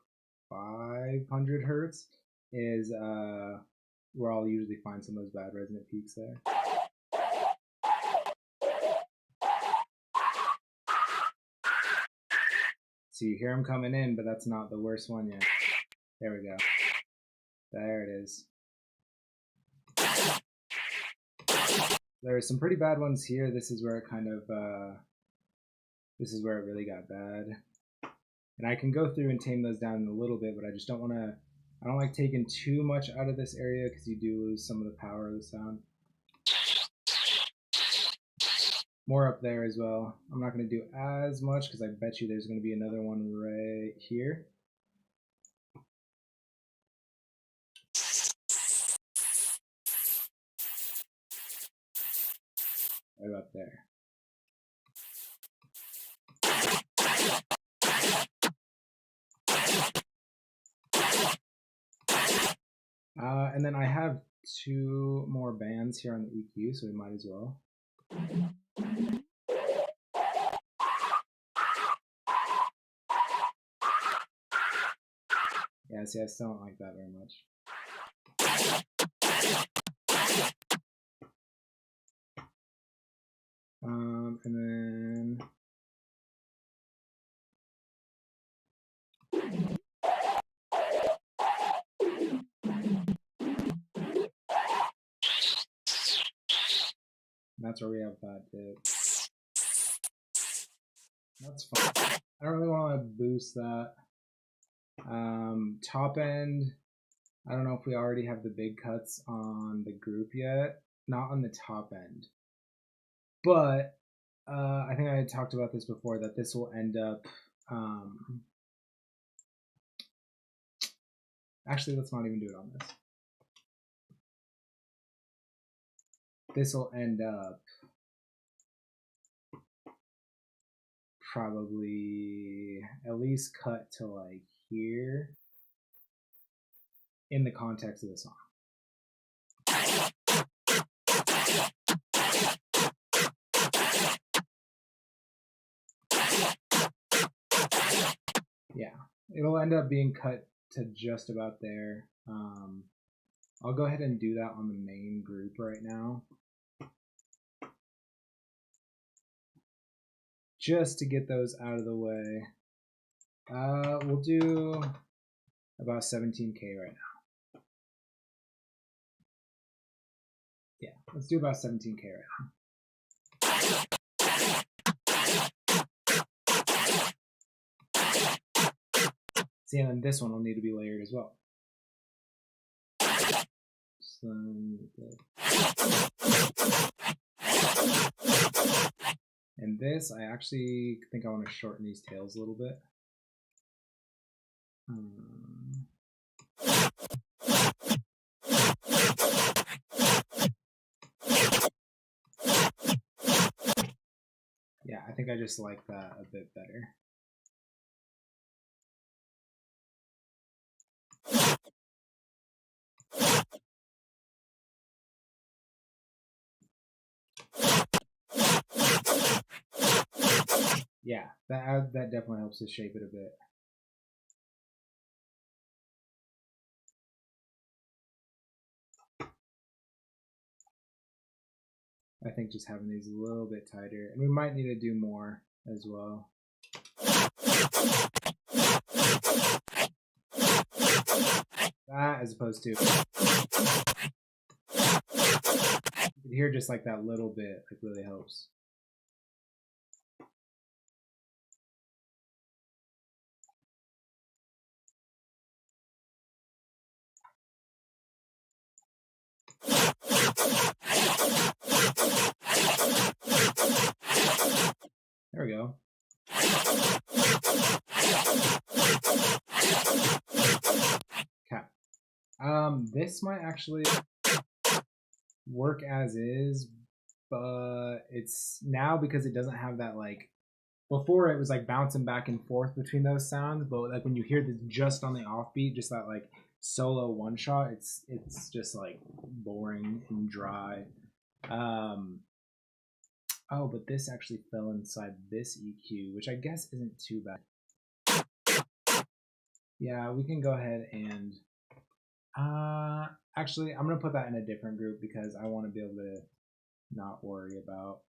500 hertz is where I'll usually find some of those bad resonant peaks there. So you hear them coming in, but that's not the worst one yet. There we go. There it is. There are some pretty bad ones here. This is where it kind of, this is where it really got bad. And I can go through and tame those down a little bit, but I just don't want to, I don't like taking too much out of this area because you do lose some of the power of the sound. More up there as well. I'm not going to do as much because I bet you there's going to be another one right here. Right up there. And then I have 2 more bands here on the EQ, so we might as well. Yeah, see, I still don't like that very much. And then that's where we have that dip. That's fine. I don't really want to boost that. Top end, I don't know if we already have the big cuts on the group yet. Not on the top end. But I think I had talked about this before, that this will end up... actually, let's not even do it on this. This will end up probably at least cut to like here in the context of the song. Yeah, it'll end up being cut to just about there. I'll go ahead and do that on the main group right now, just to get those out of the way. We'll do about 17K right now. Yeah, let's do about 17K right now. See, and then this one will need to be layered as well. And this, I actually think I want to shorten these tails a little bit. Yeah, I think I just like that a bit better. Yeah, that definitely helps to shape it a bit. I think just having these a little bit tighter, and we might need to do more as well. That as opposed to, you can hear just like that little bit, like really helps. There we go. Okay. This might actually work as is, but it's now because it doesn't have that, like, before it was like bouncing back and forth between those sounds, but like when you hear this just on the offbeat, just that like solo one shot, it's just like boring and dry. Oh, but this actually fell inside this EQ, which I guess isn't too bad. Yeah, we can go ahead and actually I'm gonna put that in a different group because I want to be able to not worry about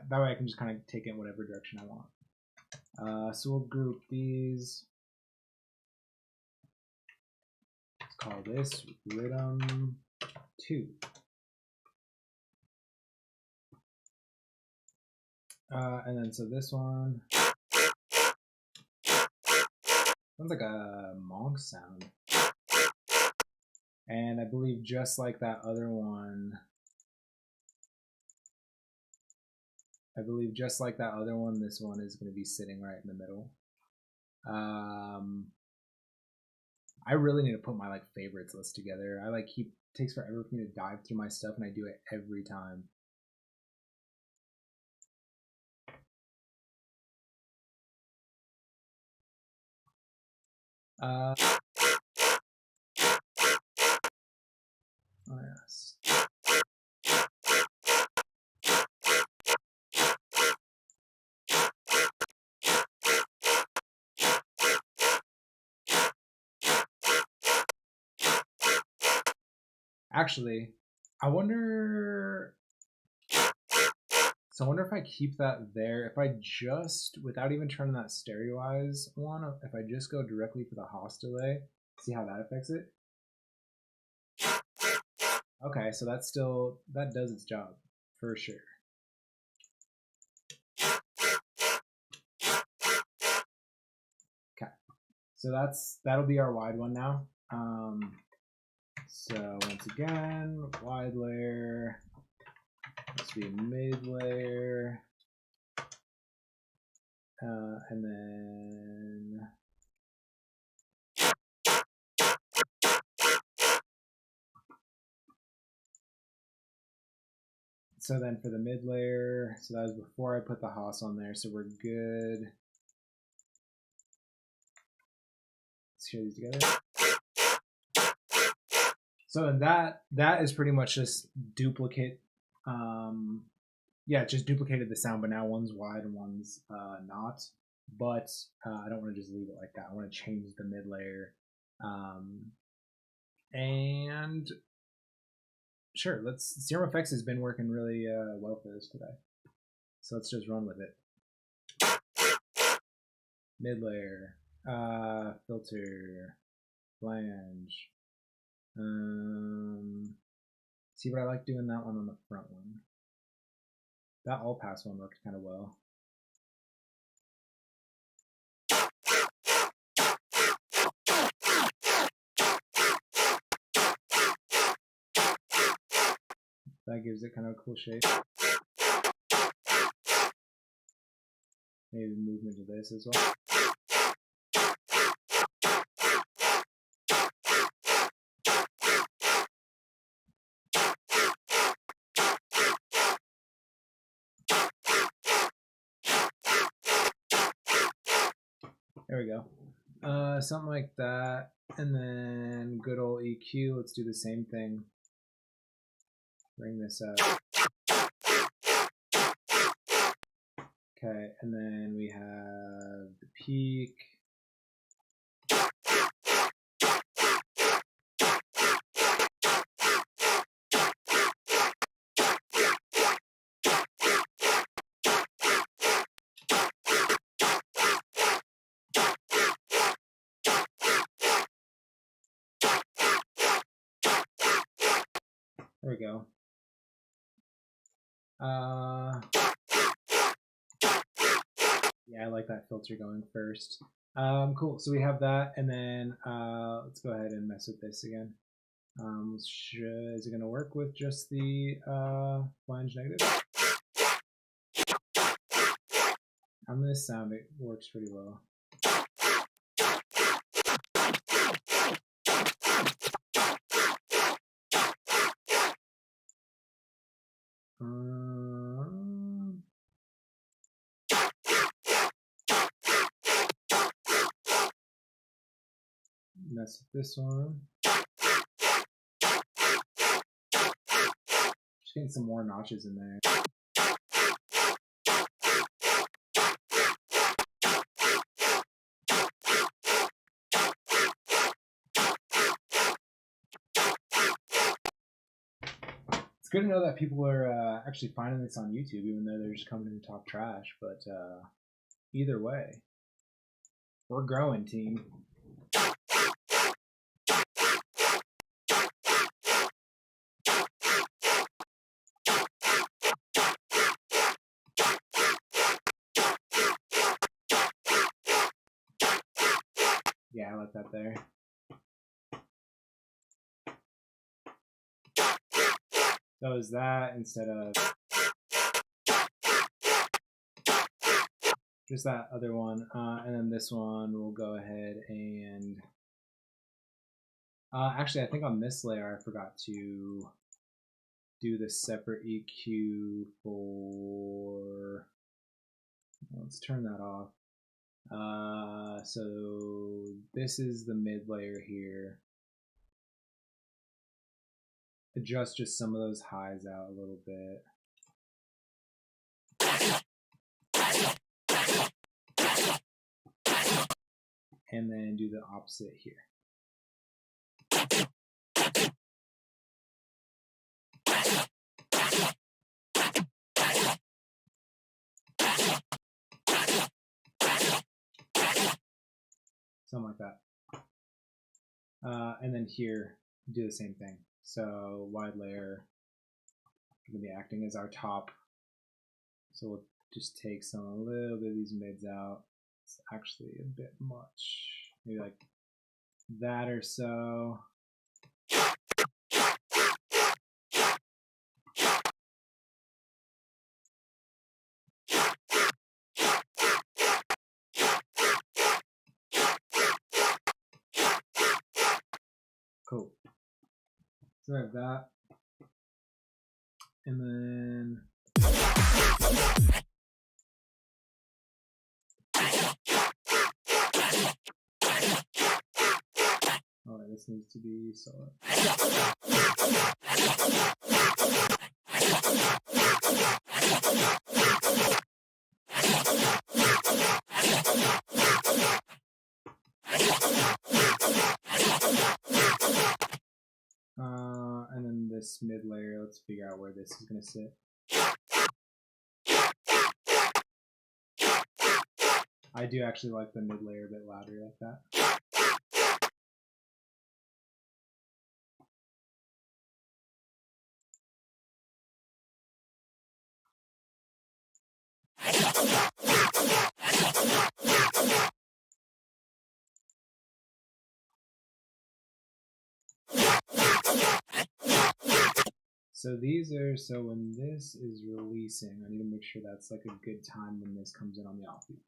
that way I can just kind of take it in whatever direction I want. So we'll group these. Let's call this rhythm 2. And then so this one sounds like a monk sound. And I believe just like that other one, this one is going to be sitting right in the middle. I really need to put my like favorites list together. I like it takes forever for me to dive through my stuff, and I do it every time. Oh yes. Actually, I wonder. So I wonder if I keep that there. If I just, without even turning that stereoize on, if I just go directly for the Haas delay, see how that affects it. Okay, so that does its job for sure. Okay, so that'll be our wide one now. So once again, wide layer. Let's be mid layer, and then so then for the mid layer, so that was before I put the Haas on there, so we're good. Let's hear these together. So and that is pretty much just duplicate. Yeah, it just duplicated the sound, but now one's wide and one's not. But I don't want to just leave it like that. I want to change the mid layer. And sure, Serum Effects has been working really well for this today. So let's just run with it. Mid layer, filter, flange. See, but I like doing that one on the front one. That all pass one worked kind of well. That gives it kind of a cool shape. Maybe movement to this as well. There we go. Something like that. And then good old EQ. Let's do the same thing. Bring this up. Okay, and then we have the peak. There we go. Yeah, I like that filter going first. Cool, so we have that, and then let's go ahead and mess with this again. Is it going to work with just the flange negative? On this sound, it works pretty well. mess with this one. Just getting some more notches in there. It's good to know that people are actually finding this on YouTube, even though they're just coming in to talk trash. But either way, we're growing, team. Yeah, I like that there. So is that instead of just that other one, and then this one we'll go ahead and actually I think on this layer I forgot to do the separate EQ for, let's turn that off. So this is the mid layer here. Adjust just some of those highs out a little bit. And then do the opposite here. Something like that. And then here, do the same thing. So wide layer going to be acting as our top. So we'll just take a little bit of these mids out. It's actually a bit much. Maybe like that or so. Cool. So I have that. And then oh, this needs to be solid. And then this mid layer, let's figure out where this is going to sit. I do actually like the mid layer a bit louder like that. So these are, so when this is releasing, I need to make sure that's like a good time when this comes in on the offbeat.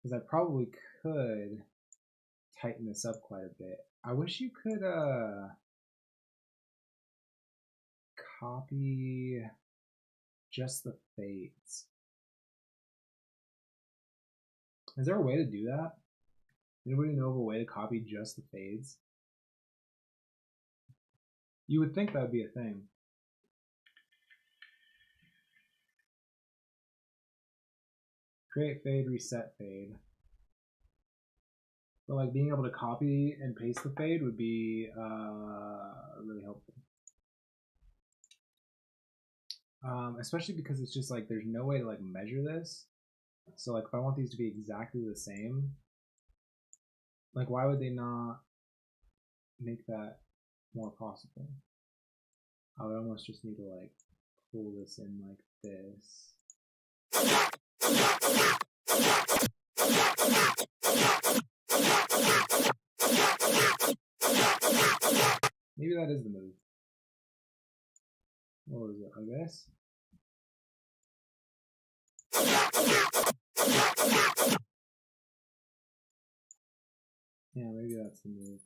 Because I probably could tighten this up quite a bit. I wish you could copy just the fades. Is there a way to do that? Anybody know of a way to copy just the fades? You would think that would be a thing. Create fade, reset fade. But like being able to copy and paste the fade would be really helpful. Especially because it's just like there's no way to like measure this. So like if I want these to be exactly the same, like why would they not make that more possible? I would almost just need to like pull this in like this. Maybe that is the move. What was it? I guess. Yeah, maybe that's the move.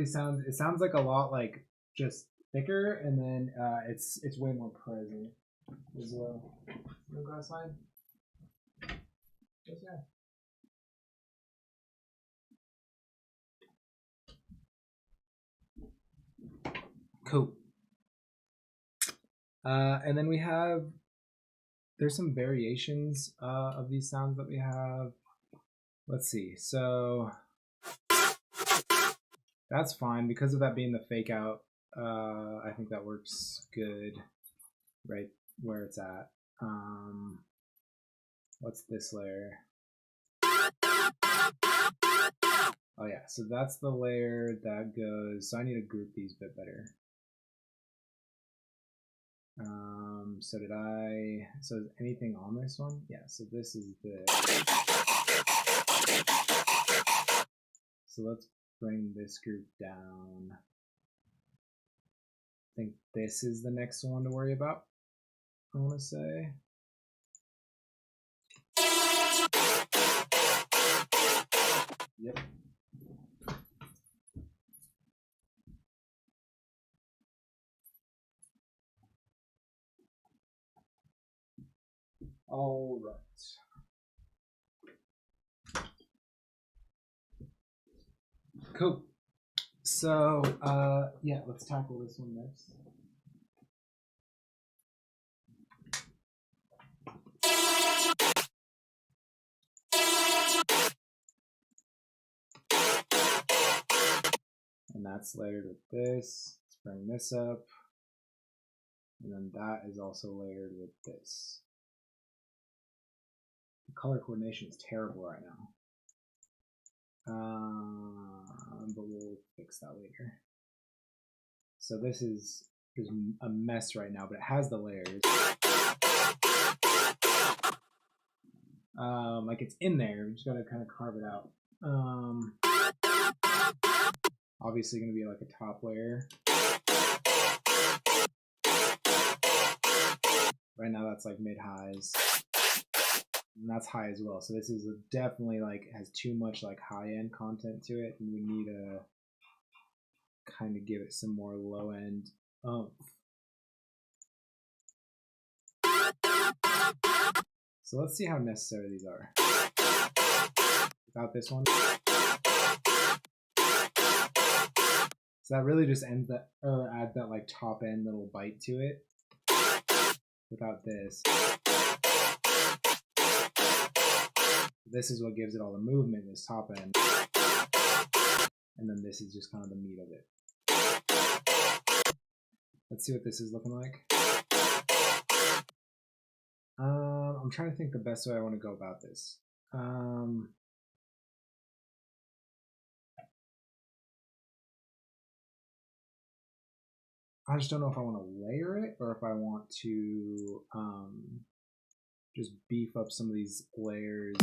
Actually sounds, it sounds like a lot like just thicker, and then it's way more present as well. You wanna go outside? Yes, yeah. Cool. And then we have, there's some variations of these sounds that we have. Let's see. So that's fine because of that being the fake out. I think that works good right where it's at. What's this layer? Oh yeah, so that's the layer that goes, so I need to group these a bit better. So did I, so is anything on this one? Yeah, so this is this. So let's bring this group down. I think this is the next one to worry about, I want to say. Yep. All right. Cool. So, yeah, let's tackle this one next. And that's layered with this. Let's bring this up. And then that is also layered with this. The color coordination is terrible right now. But we'll fix that later. So this is a mess right now, but it has the layers. Like it's in there, we just gotta kind of carve it out. Obviously gonna be like a top layer. Right now that's like mid-highs. And that's high as well. So this is definitely like has too much like high-end content to it, and we need to kind of give it some more low-end oomph. So let's see how necessary these are. Without this one. So that really just ends that, or adds that like top end little bite to it. Without this. This is what gives it all the movement, this top end. And then this is just kind of the meat of it. Let's see what this is looking like. I'm trying to think the best way I want to go about this. I just don't know if I want to layer it or if I want to just beef up some of these layers.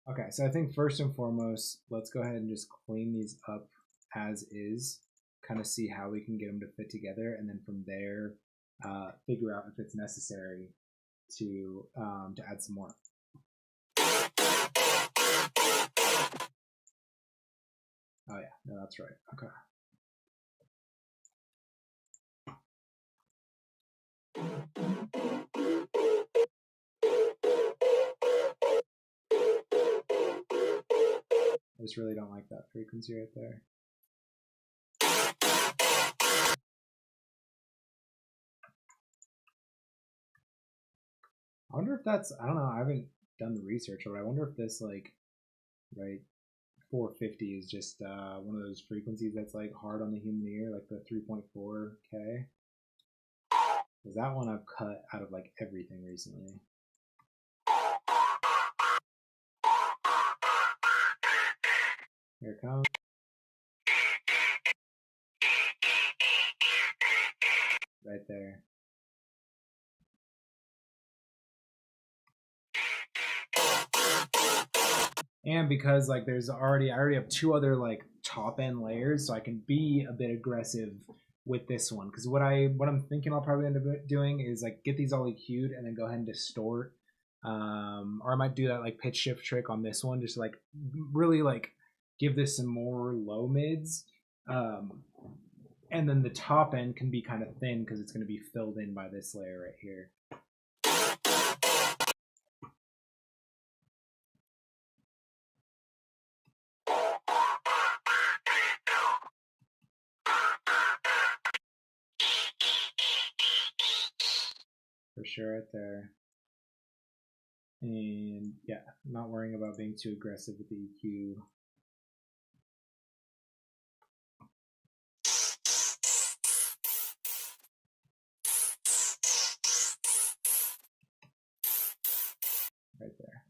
Okay, so I think first and foremost, let's go ahead and just clean these up as is, kind of see how we can get them to fit together, and then from there, figure out if it's necessary to add some more. Oh yeah, no, that's right. Okay. I just really don't like that frequency right there. I wonder if that's, I don't know, I haven't done the research, but I wonder if this like, right, 450 is just one of those frequencies that's like hard on the human ear, like the 3.4K. Because that one I've cut out of like everything recently. Here it comes. right there. And because like I already have two other like top end layers, so I can be a bit aggressive with this one. Because what I'm thinking I'll probably end up doing is like get these all EQ'd and then go ahead and distort. Or I might do that like pitch shift trick on this one, just like really like give this some more low mids. And then the top end can be kind of thin because it's going to be filled in by this layer right here. For sure right there. And yeah, not worrying about being too aggressive with the EQ. Right there.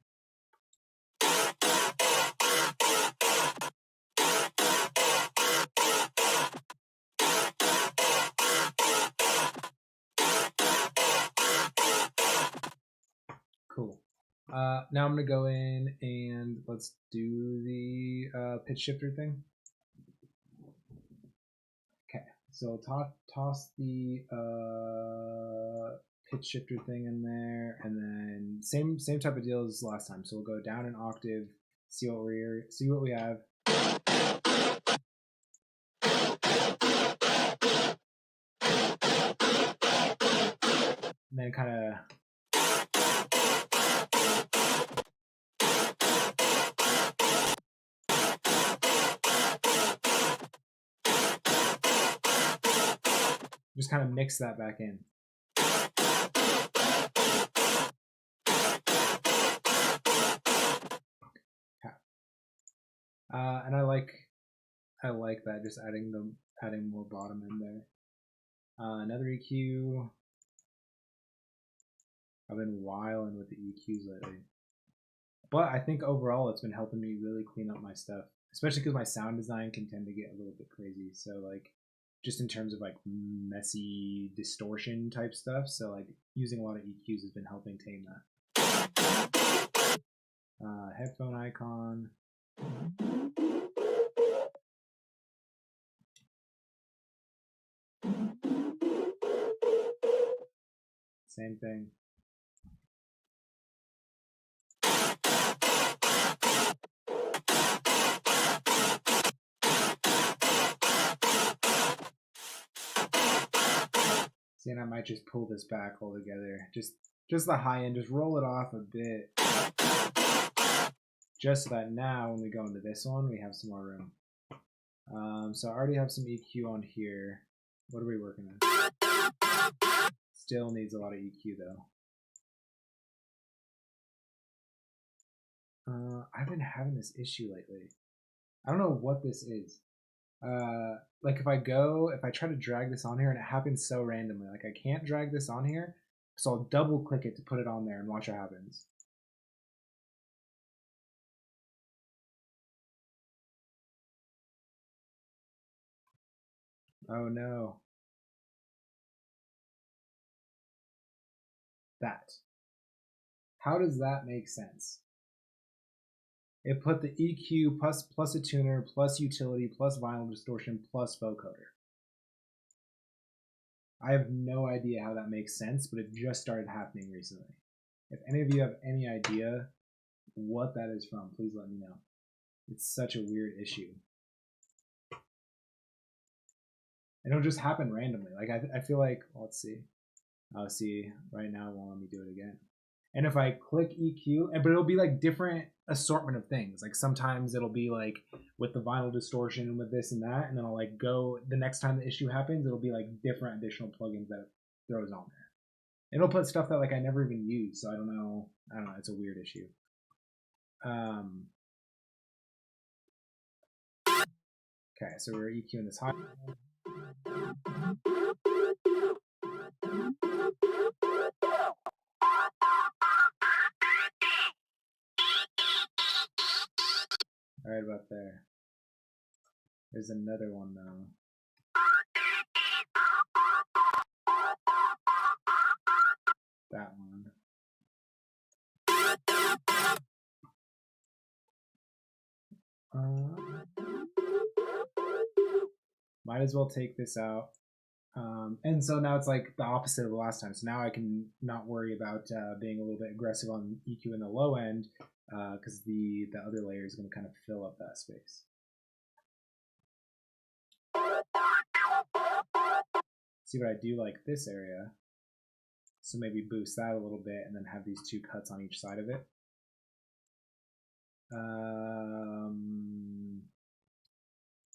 Cool. Now I'm going to go in and let's do the pitch shifter thing. Okay, so toss the pitch shifter thing in there, and then same type of deal as last time. So we'll go down an octave, see what we have. And then kind of just kind of mix that back in. Okay. And I like that, just adding more bottom in there. Another EQ. I've been wiling with the EQs lately, but I think overall it's been helping me really clean up my stuff, especially because my sound design can tend to get a little bit crazy. So like, just in terms of like messy distortion type stuff. So like using a lot of EQs has been helping tame that. Headphone icon. Same thing. See, and I might just pull this back altogether. Just the high end, just roll it off a bit. Just so that now when we go into this one, we have some more room. So I already have some EQ on here. What are we working on? Still needs a lot of EQ though. I've been having this issue lately. I don't know what this is. Like if I try to drag this on here and it happens so randomly, like I can't drag this on here, so I'll double click it to put it on there and watch what happens. Oh no. That. How does that make sense? It put the EQ plus a tuner plus utility plus vinyl distortion plus vocoder. I have no idea how that makes sense, but it just started happening recently. If any of you have any idea what that is from, please let me know. It's such a weird issue. And it'll just happen randomly. Like I feel like, let's see. I'll see right now. Won't let me do it again. And if I click EQ, but it'll be like different assortment of things. Like sometimes it'll be like with the vinyl distortion and with this and that, and then I'll like go the next time the issue happens, it'll be like different additional plugins that it throws on there. It'll put stuff that like I never even use, so I don't know. It's a weird issue. Okay, so we're EQing this high. Right about there. There's another one though. that one. Might as well take this out. And so now it's like the opposite of the last time. So now I can not worry about being a little bit aggressive on EQ in the low end because the other layer is going to kind of fill up that space. See what I do like this area. So maybe boost that a little bit and then have these two cuts on each side of it.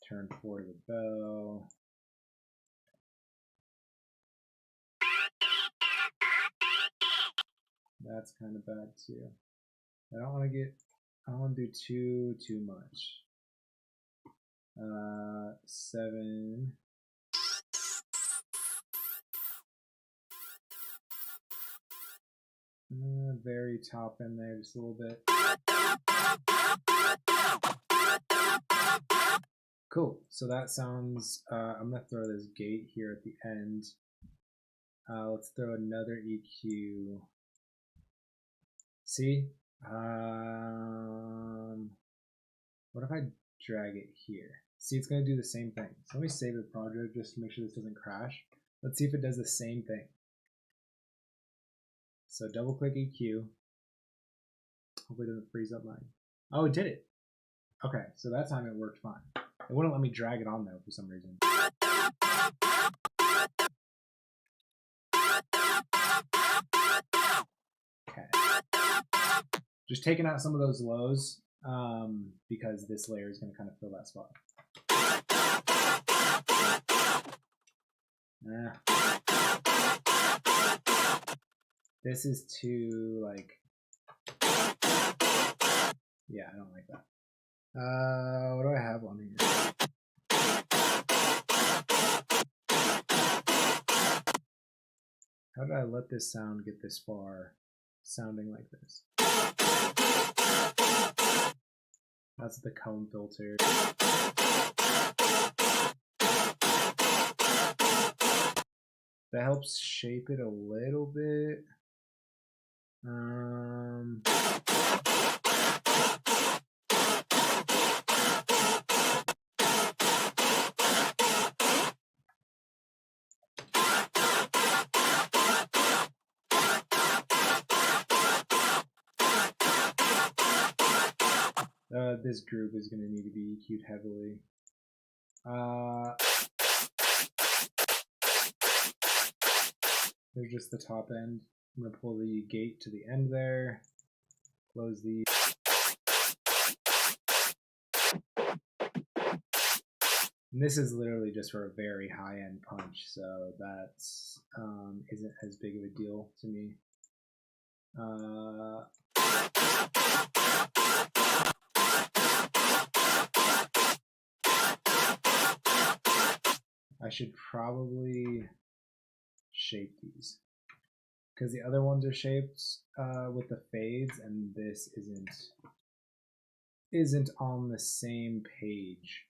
Turn 4 to the bow. That's kind of bad too. I don't want to do too much. 7. Very top in there just a little bit. Cool. So that sounds, I'm going to throw this gate here at the end. Let's throw another EQ. See? What if I drag it here? See, it's going to do the same thing. So let me save the project just to make sure this doesn't crash. Let's see if it does the same thing. So double click EQ. Hopefully it doesn't freeze up mine. Oh, it did it. Okay, so that time it worked fine. It wouldn't let me drag it on though for some reason. Okay. Just taking out some of those lows because this layer is going to kind of fill that spot. This is too like, yeah, I don't like that. What do I have on here? How did I let this sound get this far sounding like this? That's the comb filter. That helps shape it a little bit. This group is going to need to be EQ'd heavily. There's just the top end. I'm going to pull the gate to the end there. Close the... And this is literally just for a very high-end punch, so that isn't as big of a deal to me. I should probably shape these because the other ones are shaped with the fades, and this isn't on the same page.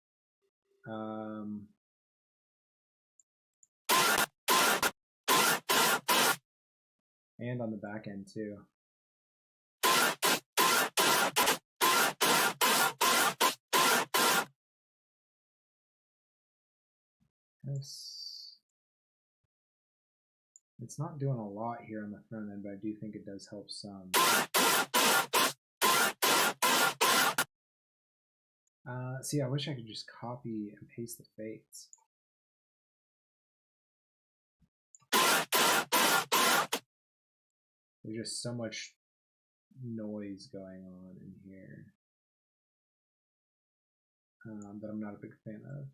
And on the back end too. It's not doing a lot here on the front end, but I do think it does help some. See, I wish I could just copy and paste the fades. There's just so much noise going on in here that I'm not a big fan of.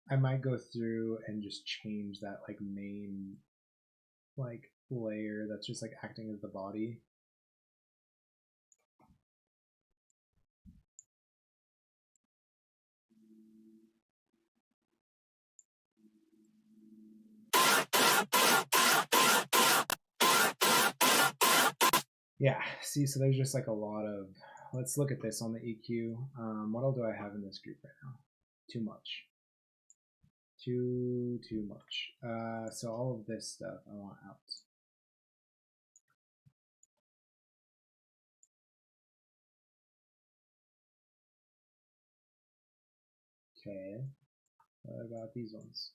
I might go through and just change that like main like layer that's just like acting as the body. Yeah, see, so there's just like a lot of, let's look at this on the EQ. What all do I have in this group right now? Too much. Too much. So all of this stuff I want out. Okay. What about these ones?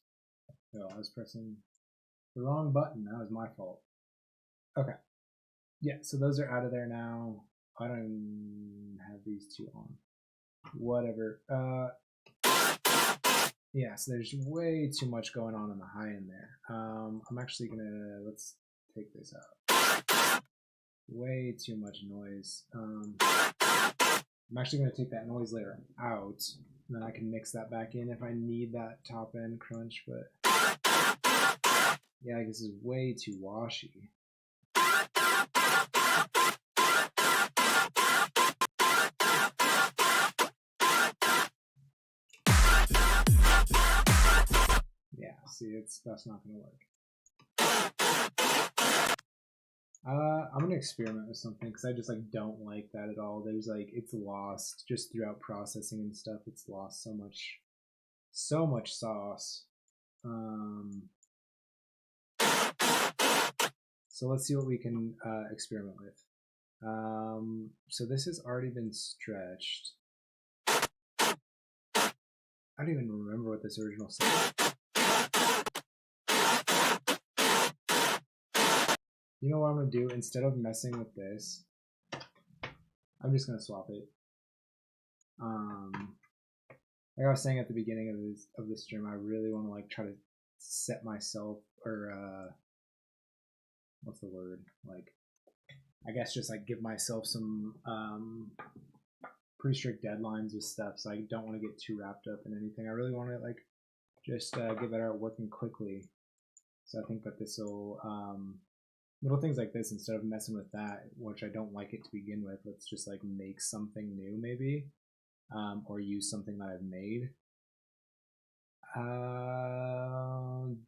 Oh, I was pressing the wrong button. That was my fault. Okay. Yeah, so those are out of there now. I don't have these two on. Whatever. Yeah, so there's way too much going on the high end there. I'm actually gonna, let's take this out. Way too much noise. I'm actually gonna take that noise layer out, and then I can mix that back in if I need that top end crunch, but yeah, I guess this is way too washy. Yeah, see, that's not gonna work. I'm gonna experiment with something because I just like don't like that at all. There's like it's lost just throughout processing and stuff. It's lost so much sauce. So let's see what we can experiment with. So this has already been stretched. I don't even remember what this original sound. You know what I'm gonna do? Instead of messing with this, I'm just gonna swap it. Like I was saying at the beginning of this stream, I really want to like try to set myself, or what's the word? Like, I guess just like give myself some pretty strict deadlines with stuff, so I don't want to get too wrapped up in anything. I really want to like just get better at working quickly. So I think that this will little things like this, instead of messing with that, which I don't like it to begin with, let's just like make something new maybe, or use something that I've made.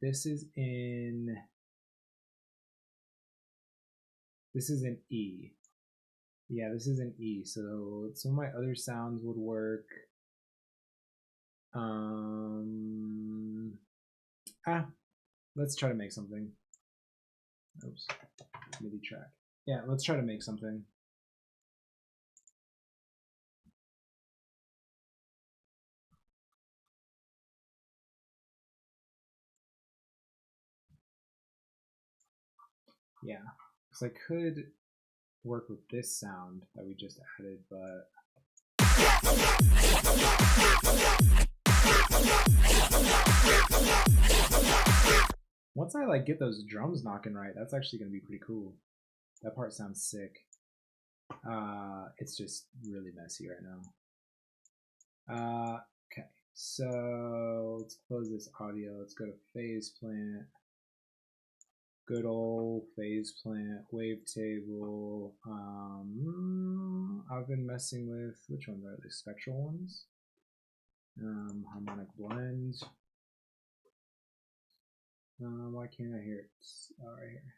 This is in E. Yeah, this is in E, so some of my other sounds would work. Let's try to make something. Oops, MIDI track. Yeah, let's try to make something. Yeah, because I could work with this sound that we just added, but once I like get those drums knocking right, that's actually gonna be pretty cool. That part sounds sick. It's just really messy right now. Okay, so let's close this audio. Let's go to phase plant. Good old phase plant, wavetable. I've been messing with, which ones are they? Spectral ones. Harmonic blend. Why can't I hear it? Oh, right here.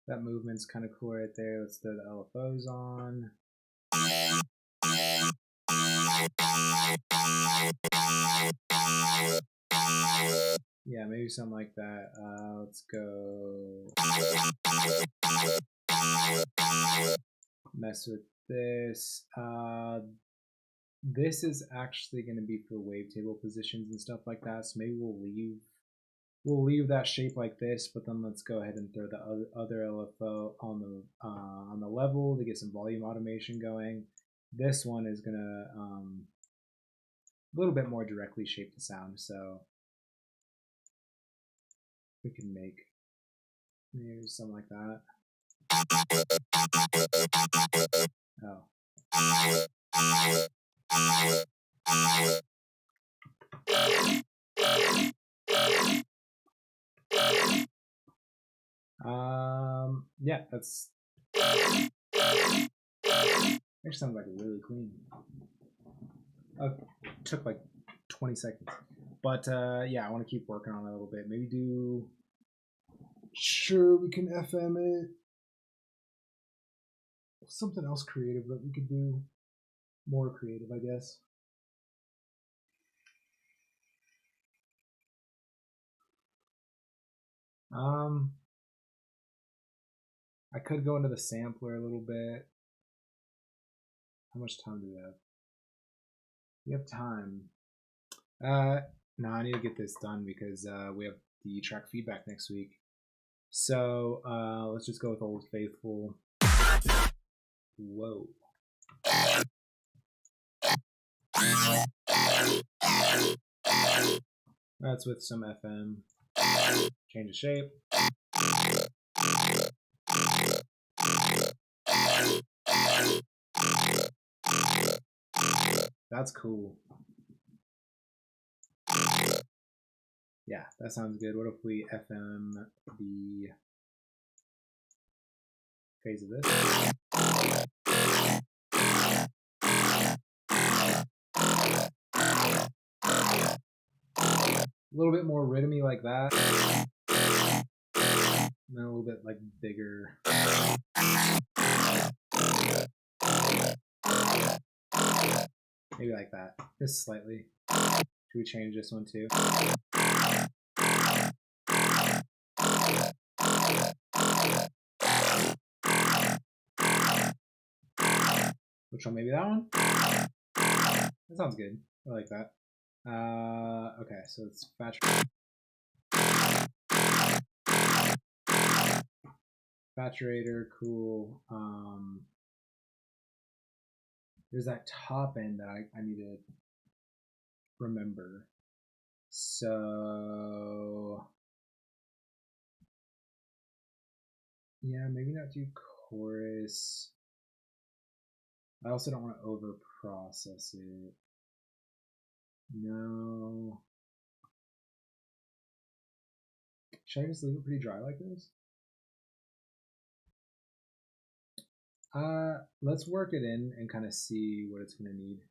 That movement's kind of cool right there. Let's throw the LFOs on. Yeah, maybe something like that. Let's go mess with this. This is actually going to be for wavetable positions and stuff like that. So maybe we'll leave that shape like this, but then let's go ahead and throw the other LFO on the level to get some volume automation going. This one is gonna a little bit more directly shape the sound, so we can make maybe something like that. Oh. Yeah, that's actually sounds like really clean. Took like 20 seconds, but yeah, I want to keep working on it a little bit. Maybe do. Sure, we can FM it. something else creative that we could do. More creative, I guess. I could go into the sampler a little bit. How much time do we have? We have time. No, I need to get this done because we have the track feedback next week. So let's just go with Old Faithful. Whoa. That's with some FM. Change the shape. That's cool. Yeah, that sounds good. What if we FM the phase of this? A little bit more rhythmy like that. And then a little bit like bigger. Maybe like that. Just slightly. Should we change this one too? Which one? Maybe that one? That sounds good. I like that. Okay, so it's saturator, cool. There's that top end that I need to remember. So yeah, maybe not do chorus. I also don't want to over process it. No. Should I just leave it pretty dry like this? Let's work it in and kind of see what it's going to need.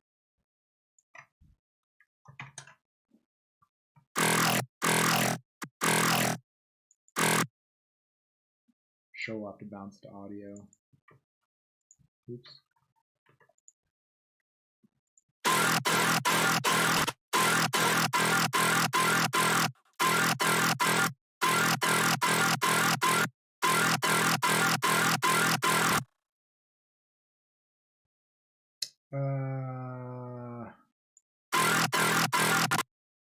Sure, we'll have to bounce to audio. Oops.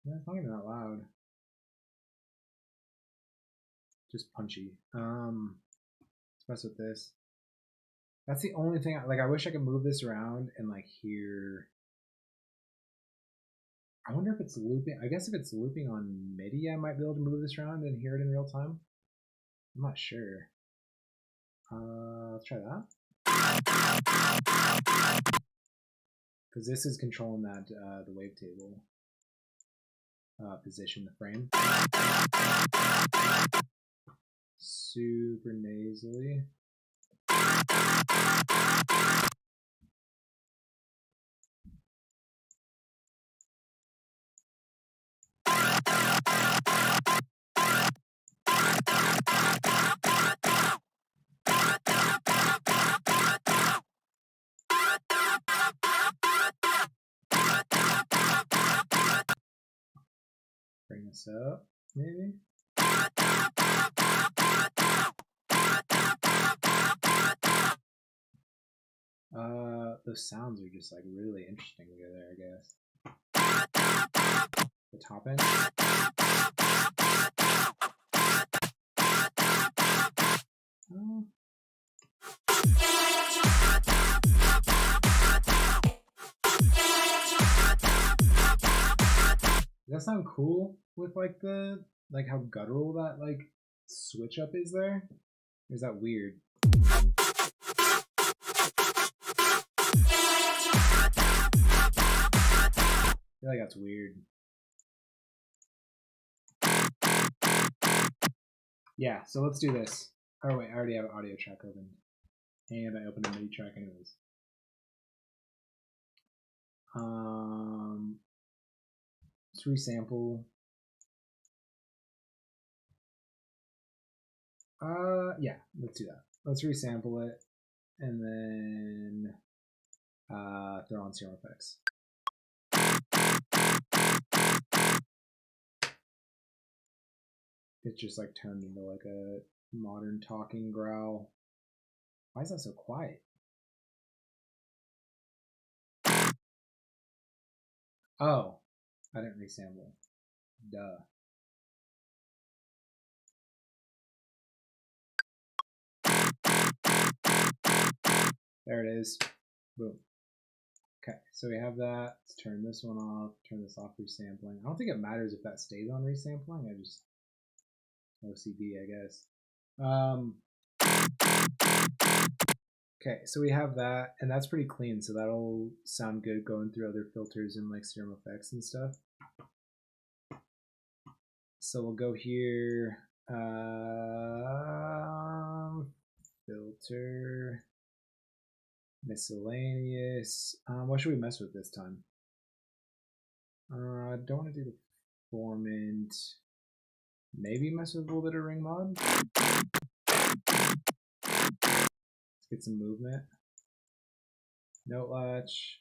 That's not even that loud. Just punchy. Let's mess with this. That's the only thing. I wish I could move this around and like hear. I wonder if it's looping. I guess if it's looping on MIDI, I might be able to move this around and hear it in real time. I'm not sure. Let's try that. Because this is controlling that the wavetable position, the frame. Super nasally. Bring this up, maybe. Those sounds are just like really interesting together, I guess. The top end. Does that sound cool with like how guttural that like switch up is there? Or is that weird? I feel like that's weird. Yeah, so let's do this. Oh wait, I already have an audio track open. And I opened a MIDI track anyways. Let's resample. Yeah, let's do that. Let's resample it. and then throw on serum effects. It just like turned into like a modern talking growl. Why is that so quiet? Oh, I didn't resample. Duh. There it is. Boom. Okay, so we have that. Let's turn this one off, turn this off resampling. I don't think it matters if that stays on resampling. I just OCD, I guess. Okay, so we have that, and that's pretty clean, so that'll sound good going through other filters and like serum effects and stuff. So we'll go here, filter, miscellaneous. What should we mess with this time? I don't want to do the formant. Maybe mess with a little bit of ring mod. Let's get some movement. Note latch.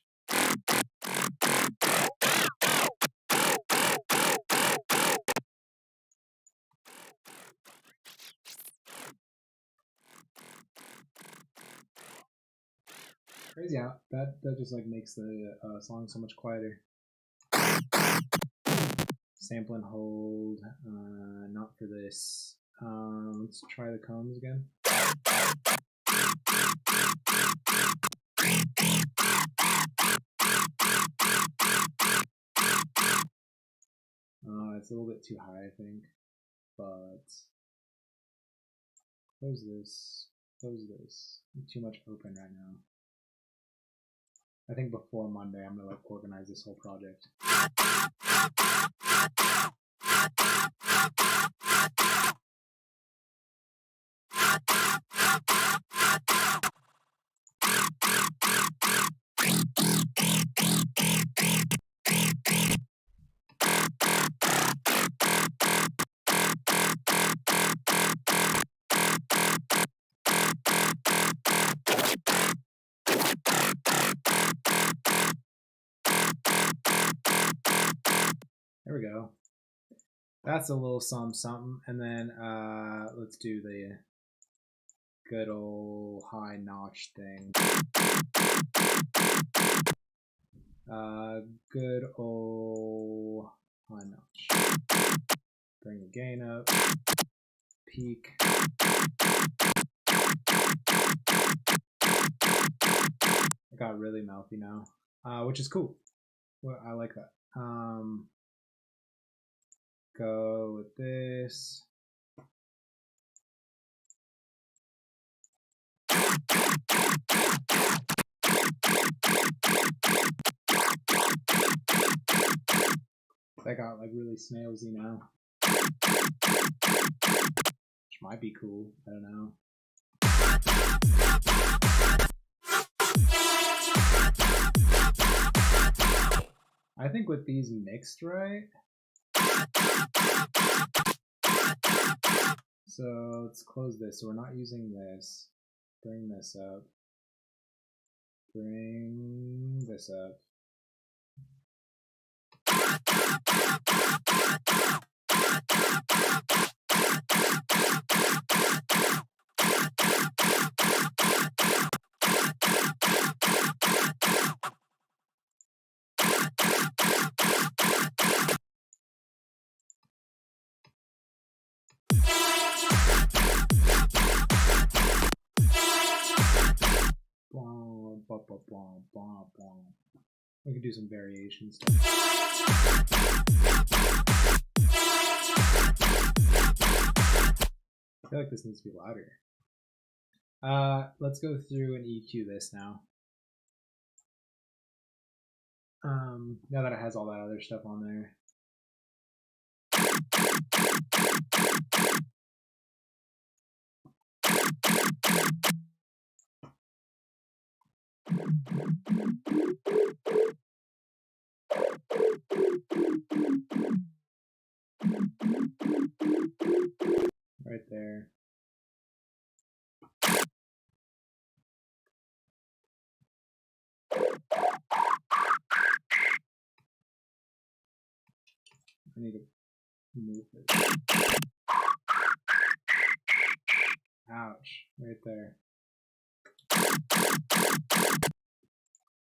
Crazy how that just like makes the song so much quieter. Sample and hold, not for this. Let's try the combs again. It's a little bit too high, I think, but close this, close this. Too much open right now. I think before Monday, I'm gonna like organize this whole project. There we go. That's a little something. And then let's do the good old high notch thing. Good old high notch. Bring the gain up. Peak. It got really mouthy now, which is cool. Well, I like that. Go with this. That got like really snailsy now, which might be cool. I don't know. I think with these mixed right. So let's close this. So we're not using this. Bring this up. Bring this up. We can do some variation stuff. I feel like this needs to be louder. Let's go through and EQ this now. Now that it has all that other stuff on there. Right there. I need to move it. Ouch, right there.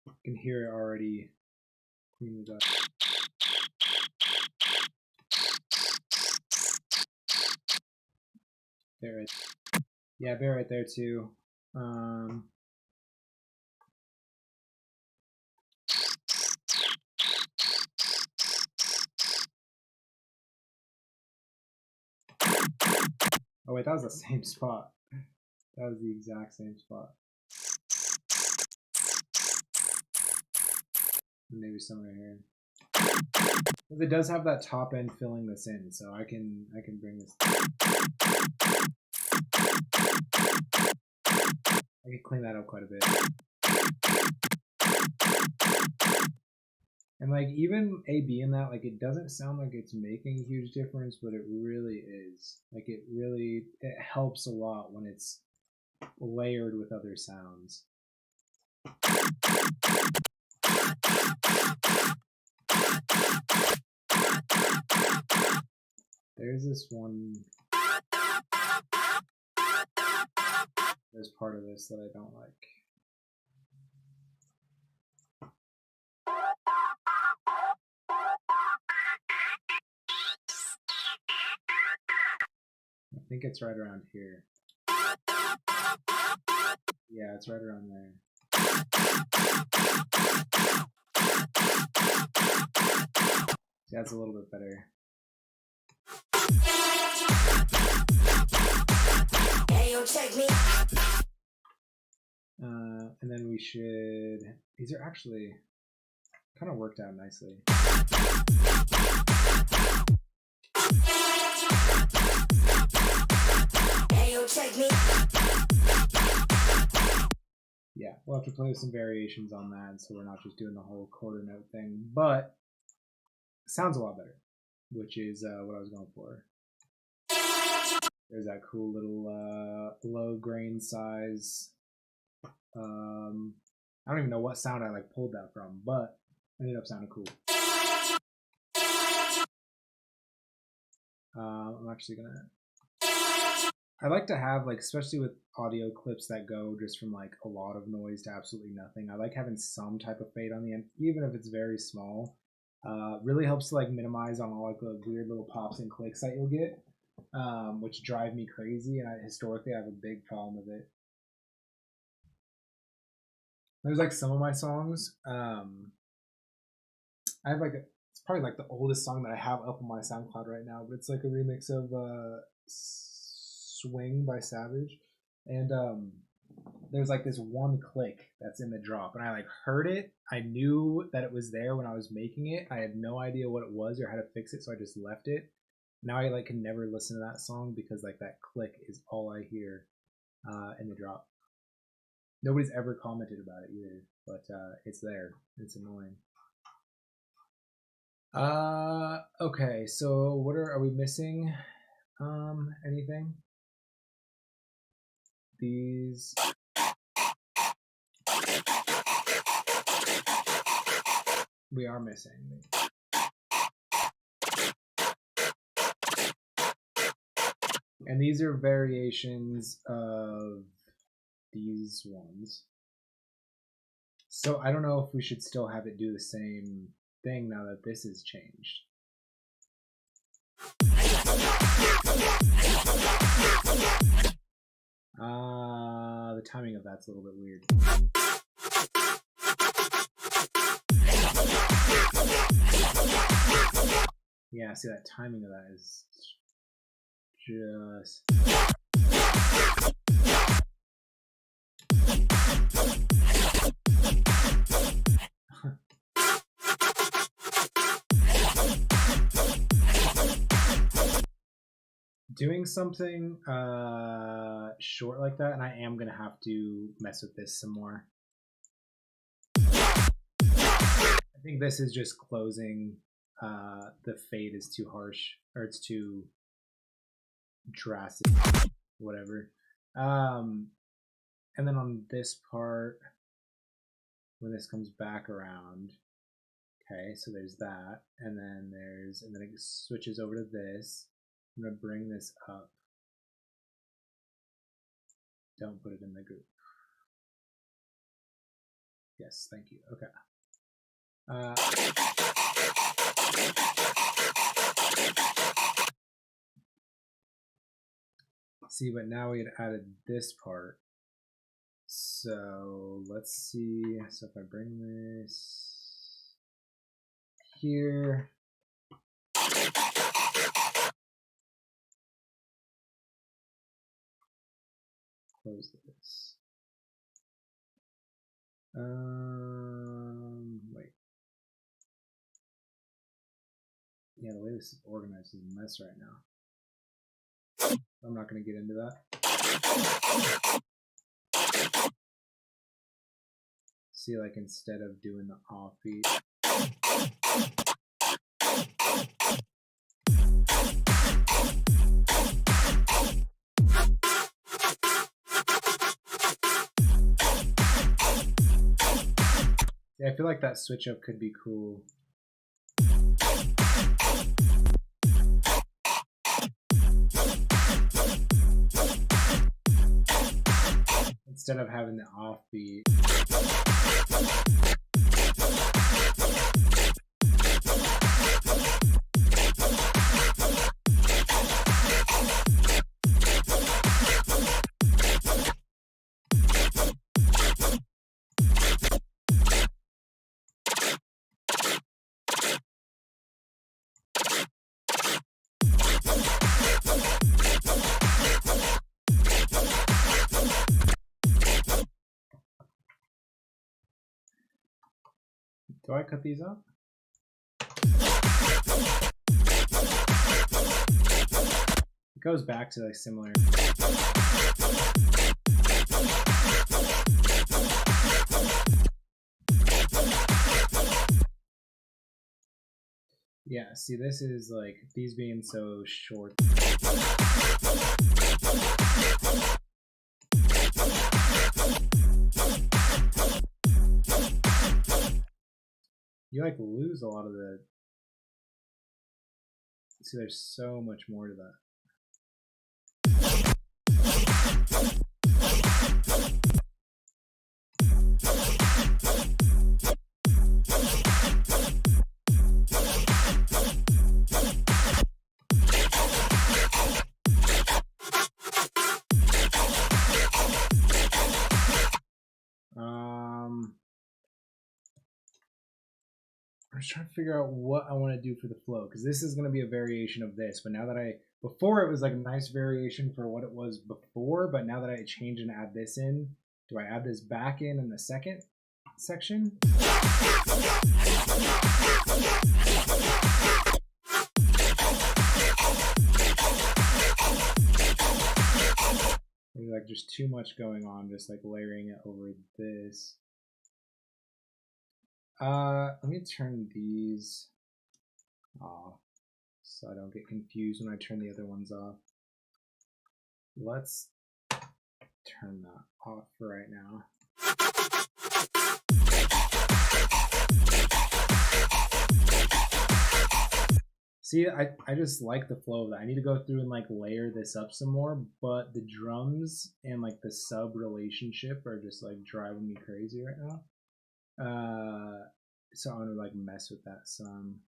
You can hear it already cleaning it up. There it. Yeah, bear right there too. Oh wait, that was the same spot. That was the exact same spot. Maybe somewhere here. But it does have that top end filling this in, so I can bring this. I can clean that up quite a bit. And like even A/B in that, like it doesn't sound like it's making a huge difference, but it really is. Like it helps a lot when it's layered with other sounds. There's this one. There's part of this that I don't like. I think it's right around here. Yeah, it's right around there. See, that's a little bit better. And then we should. These are actually kind of worked out nicely. Yeah, we'll have to play with some variations on that, so we're not just doing the whole quarter note thing, but it sounds a lot better, which is what I was going for. There's that cool little low grain size. I don't even know what sound I like pulled that from, but it ended up sounding cool. I'm actually gonna. I like to have, like, especially with audio clips that go just from like a lot of noise to absolutely nothing, I like having some type of fade on the end, even if it's very small. Really helps to like minimize on all like the weird little pops and clicks that you'll get, which drive me crazy, and historically I have a big problem with it. There's like some of my songs, I have like it's probably like the oldest song that I have up on my SoundCloud right now, but it's like a remix of Swing by Savage, and there's like this one click that's in the drop, and I like heard it. I knew that it was there when I was making it. I had no idea what it was or how to fix it, so I just left it. Now I like can never listen to that song because like that click is all I hear in the drop. Nobody's ever commented about it either, but it's there. It's annoying. Okay, so what are we missing? Anything? These. We are missing. And these are variations of these ones. So I don't know if we should still have it do the same thing now that this has changed. The timing of that's a little bit weird. Yeah, see that timing of that is just... Doing something short like that, and I am gonna have to mess with this some more. I think this is just closing. The fade is too harsh, or it's too drastic, whatever. And then on this part, when this comes back around. Okay, so there's that, and then it switches over to this. I'm gonna bring this up. Don't put it in the group. Yes, thank you. Okay. See, but now we had added this part. So let's see. So if I bring this here, close this. Wait. Yeah, the way this is organized is a mess right now. I'm not going to get into that. See, like instead of doing the offbeat. Yeah, I feel like that switch up could be cool. Instead of having the offbeat. Do I cut these up? It goes back to like similar. Yeah, see, this is like these being so short. You like lose a lot of the. See, there's so much more to that. I'm just trying to figure out what I want to do for the flow, because this is going to be a variation of this, but now that before it was like a nice variation for what it was before, but now that I change and add this in, do I add this back in the second section? Maybe like just too much going on, just like layering it over this. Let me turn these off so I don't get confused when I turn the other ones off. Let's turn that off for right now. See, I just like the flow of that. I need to go through and like layer this up some more, but the drums and like the sub relationship are just like driving me crazy right now. So I'm gonna like mess with that some.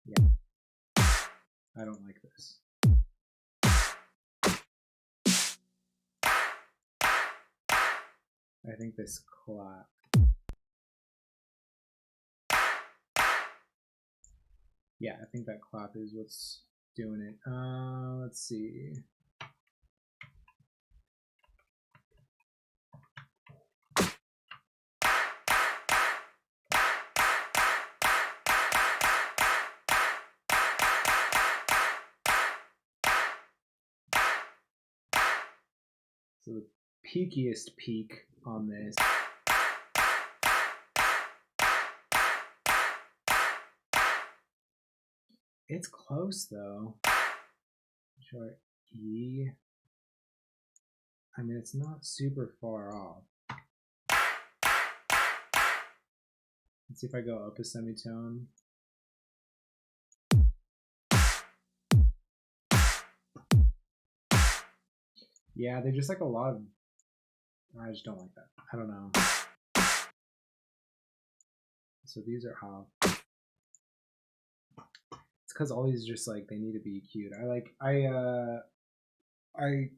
Yeah, I don't like this. I think this clap. Yeah, I think that clap is what's doing it. Let's see. So the peakiest peak on this. It's close though. Short E. I mean, it's not super far off. Let's see if I go up a semitone. Yeah, they're just like a lot of... I just don't like that. I don't know. So these are off. It's because all these just like, they need to be EQ'd. I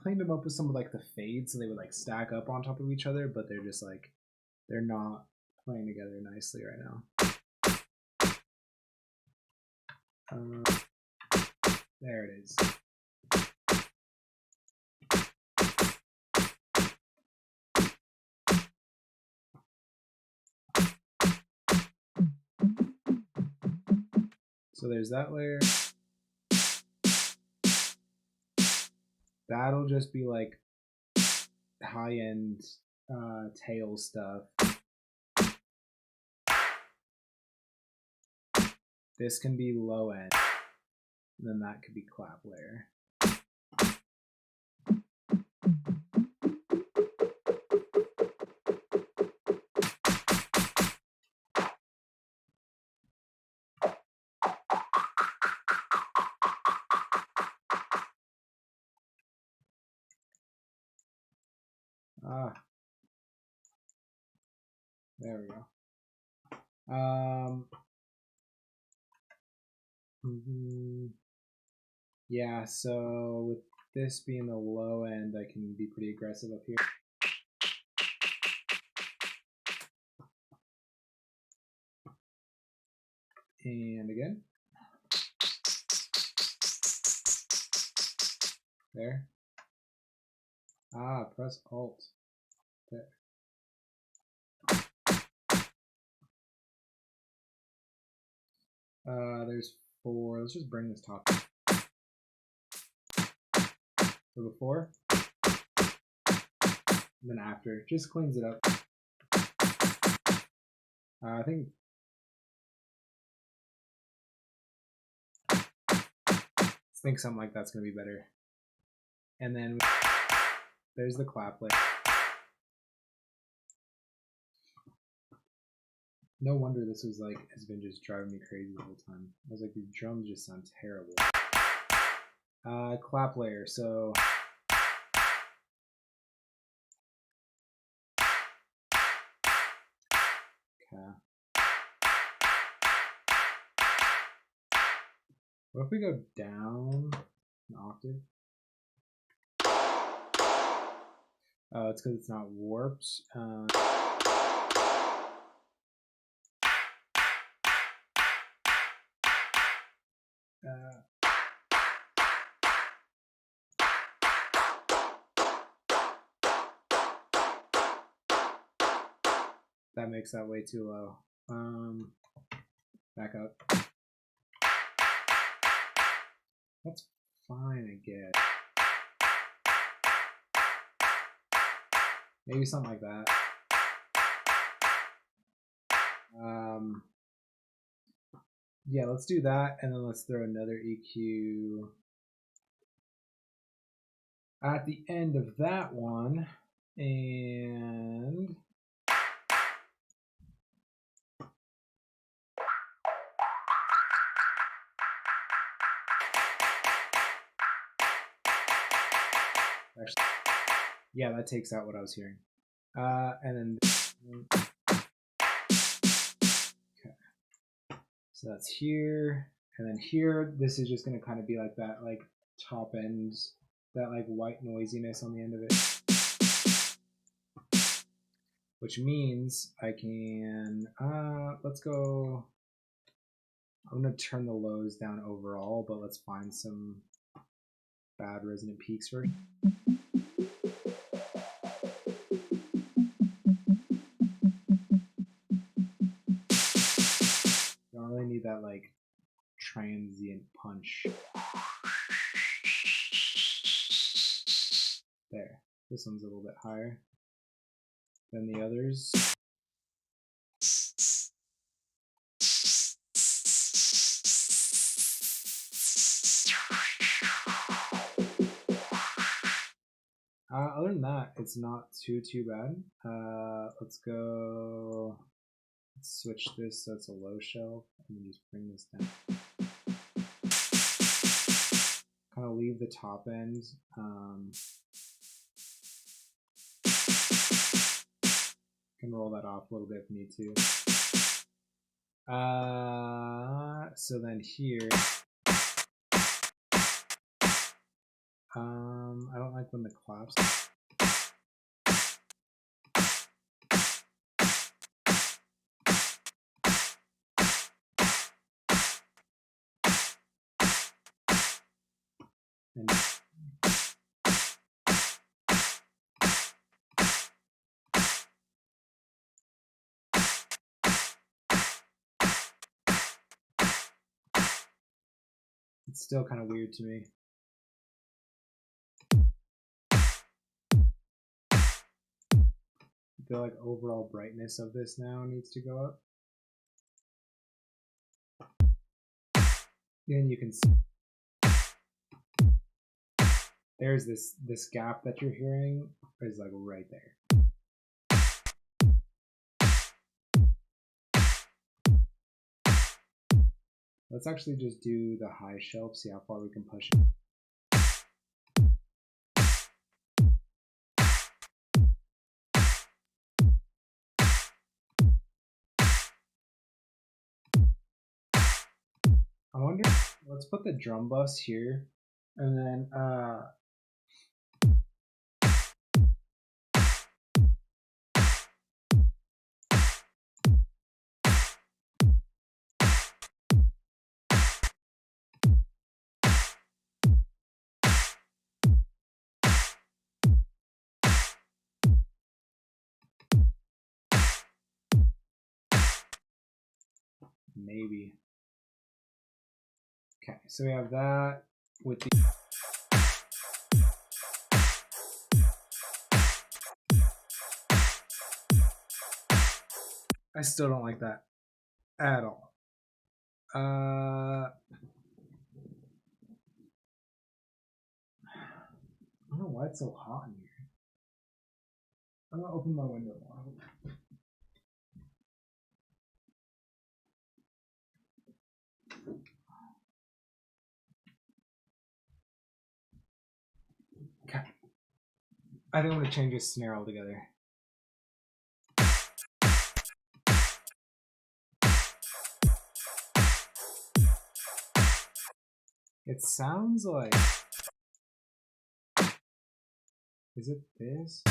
cleaned them up with some of like the fades so they would like stack up on top of each other, but they're just like, they're not playing together nicely right now. There it is. So there's that layer. That'll just be like high-end tail stuff. This can be low end. And then that could be clap layer. There we go. Yeah, so with this being the low end, I can be pretty aggressive up here. And again. There. Press Alt. There. There's 4. Let's just bring this top. So before, and then after, just cleans it up. I think something like that's gonna be better. And then there's the clap layer. No wonder this was like, has been just driving me crazy the whole time. I was like, these drums just sound terrible. Clap layer, so okay. What if we go down an octave? Oh, it's because it's not warped. That makes that way too low. Back up. That's fine, I guess. Maybe something like that. Yeah, let's do that, and then let's throw another EQ at the end of that one, and actually, yeah, that takes out what I was hearing. And then, okay, so that's here, and then here, this is just gonna kind of be like that, like top end, that like white noisiness on the end of it, which means I can, let's go, I'm gonna turn the lows down overall, but let's find some bad resonant peaks first. Don't really need that like transient punch. There. This one's a little bit higher than the others. Other than that, it's not too bad. Let's go. Let's switch this so it's a low shelf, and then just bring this down. Kind of leave the top end. Can roll that off a little bit if need to. So then here, I don't like when the claps. And it's still kind of weird to me. I feel like overall brightness of this now needs to go up. And you can see there's this gap that you're hearing is like right there. Let's actually just do the high shelf, see how far we can push it. I wonder, let's put the drum bus here, and then maybe. Okay, so we have that with the I still don't like that at all. I don't know why it's so hot in here. I'm gonna open my window more. Okay. I think I'm gonna change this snare altogether. It sounds like, is it this?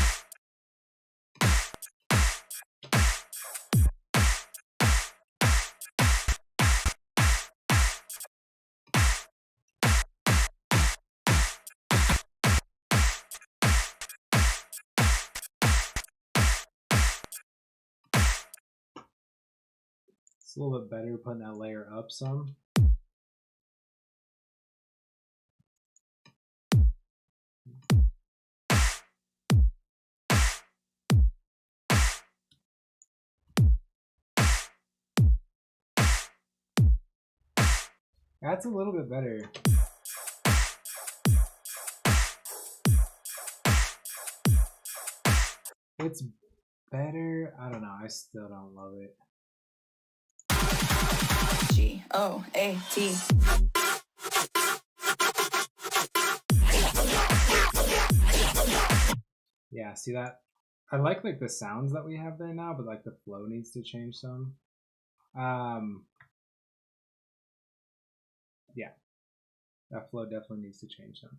It's a little bit better putting that layer up some. That's a little bit better. It's better. I don't know. I still don't love it. G-O-A-T. Yeah, see that? I like the sounds that we have there now, but like the flow needs to change some. Yeah, that flow definitely needs to change some.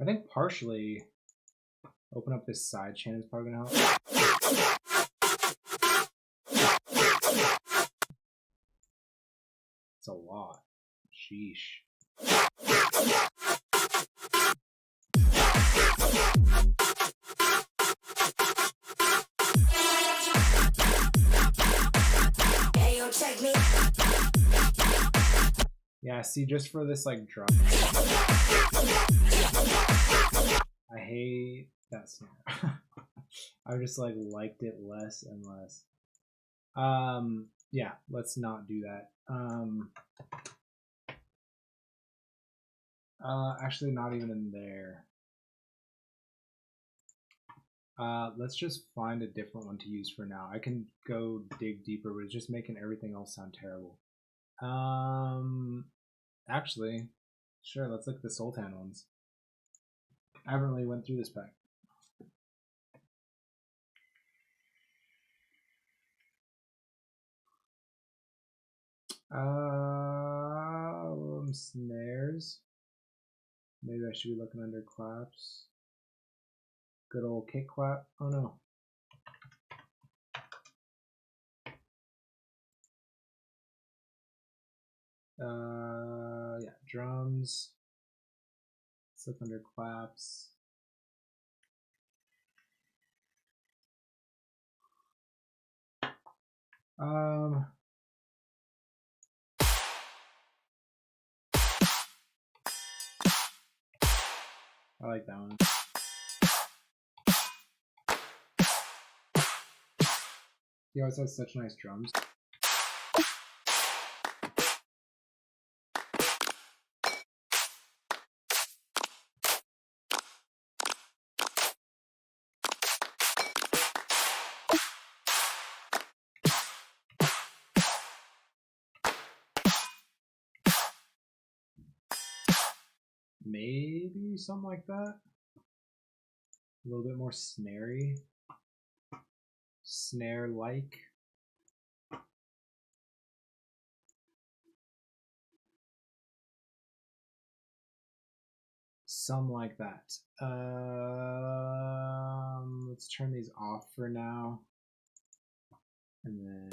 I think partially open up this side chain is probably gonna help. It's a lot. Sheesh. Yeah, see, just for this like drum, I hate that snare. I just like liked it less and less. yeah, let's not do that. Actually, not even in there. Let's just find a different one to use for now. I can go dig deeper, but it's just making everything else sound terrible. Actually, sure, let's look at the Sultan ones. I haven't really went through this pack. Snares. Maybe I should be looking under claps. Good old kick clap. Oh no. Yeah, drums. Let's look under claps. I like that one. He always has such nice drums. Maybe something like that. A little bit more snarey. Snare-like. Some like that. Let's turn these off for now. And then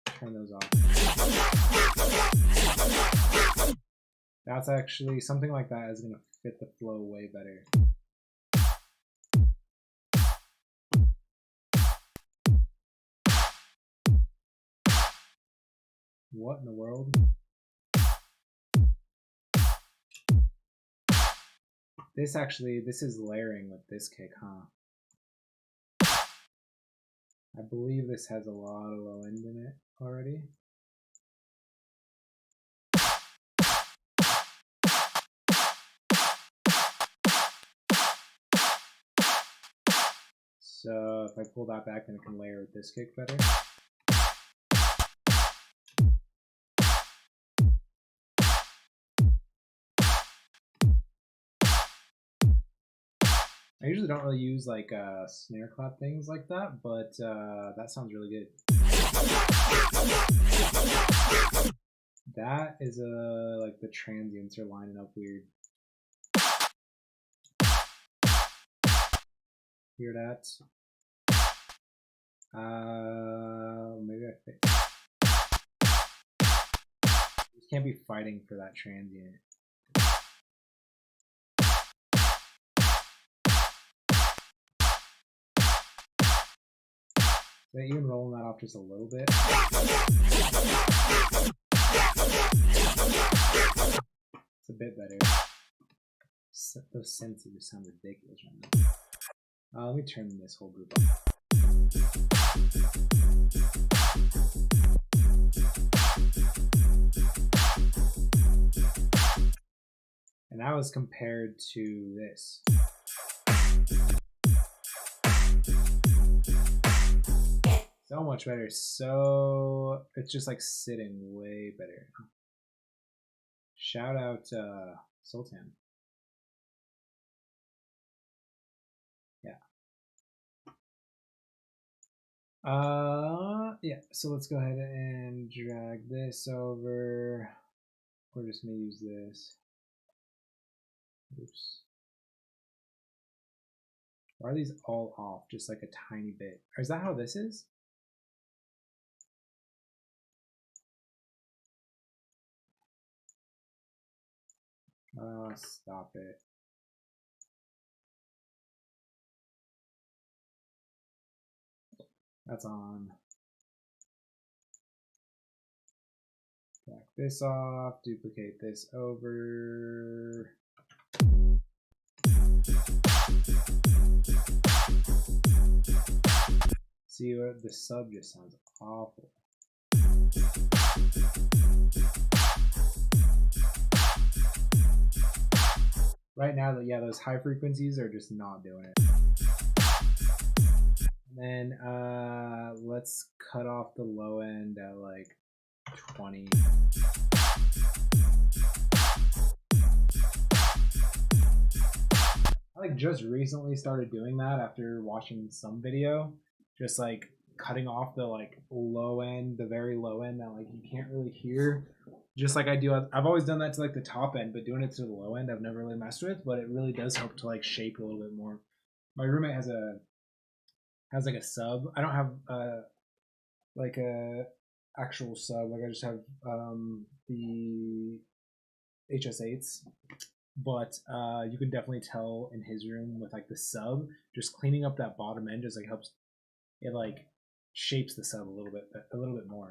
turn those off. That's actually something like that is going to fit the flow way better. What in the world? This is layering with this kick, huh? I believe this has a lot of low end in it already. So if I pull that back, then it can layer with this kick better. I usually don't really use like snare clap things like that, but that sounds really good. That is like the transients are lining up weird. Hear that? Maybe I fix. Just can't be fighting for that transient. So even rolling that off just a little bit. It's a bit better. Those synths just sound ridiculous right now. Let me turn this whole group off. And that was compared to this. So much better. So it's just like sitting way better. Shout out Sultan. Yeah. Yeah, so let's go ahead and drag this over. We're just gonna use this. Oops. Why are these all off? Just like a tiny bit. Or is that how this is? Stop it. That's on. Back this off, duplicate this over. See what the sub just sounds awful. Right now, yeah, those high frequencies are just not doing it. And then let's cut off the low end at like 20. I like just recently started doing that after watching some video, just like cutting off the like low end, the very low end that like you can't really hear. Just like I do, I've always done that to like the top end, but doing it to the low end, I've never really messed with. But it really does help to like shape a little bit more. My roommate has like a sub. I don't have like a actual sub. Like I just have the HS8s. But you can definitely tell in his room with like the sub, just cleaning up that bottom end just like helps. It like shapes the sub a little bit more.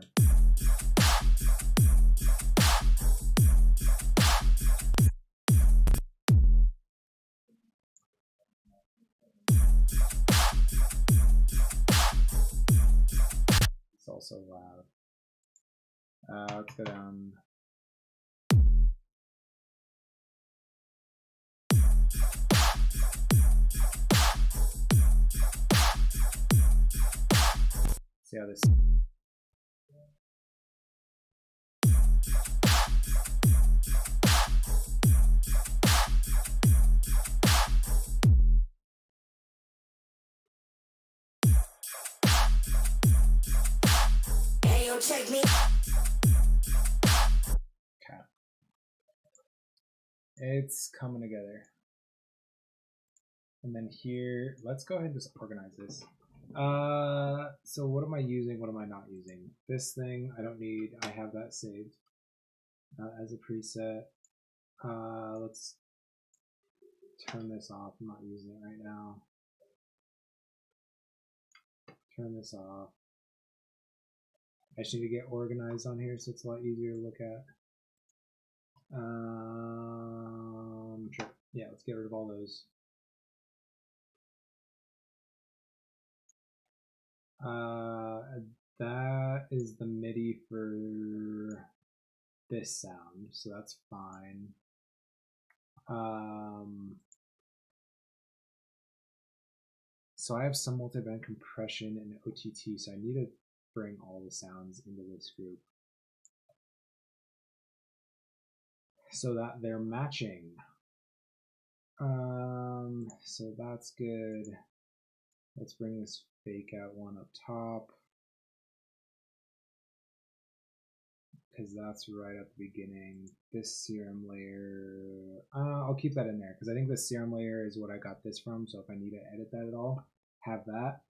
It's also loud. Let's go down. See how this. Hey, yo, check me. Okay. It's coming together. And then here, let's go ahead and just organize this. So what am I using? What am I not using? This thing I don't need. I have that saved as a preset. Let's turn this off. I'm not using it right now. Turn this off. I just need to get organized on here so it's a lot easier to look at. Sure. Yeah, let's get rid of all those. That is the MIDI for this sound, so that's fine. So I have some multiband compression and OTT, so I need to bring all the sounds into this group so that they're matching. So that's good. Let's bring this fake out one up top, because that's right at the beginning. This serum layer, I'll keep that in there because I think the serum layer is what I got this from. So if I need to edit that at all, have that.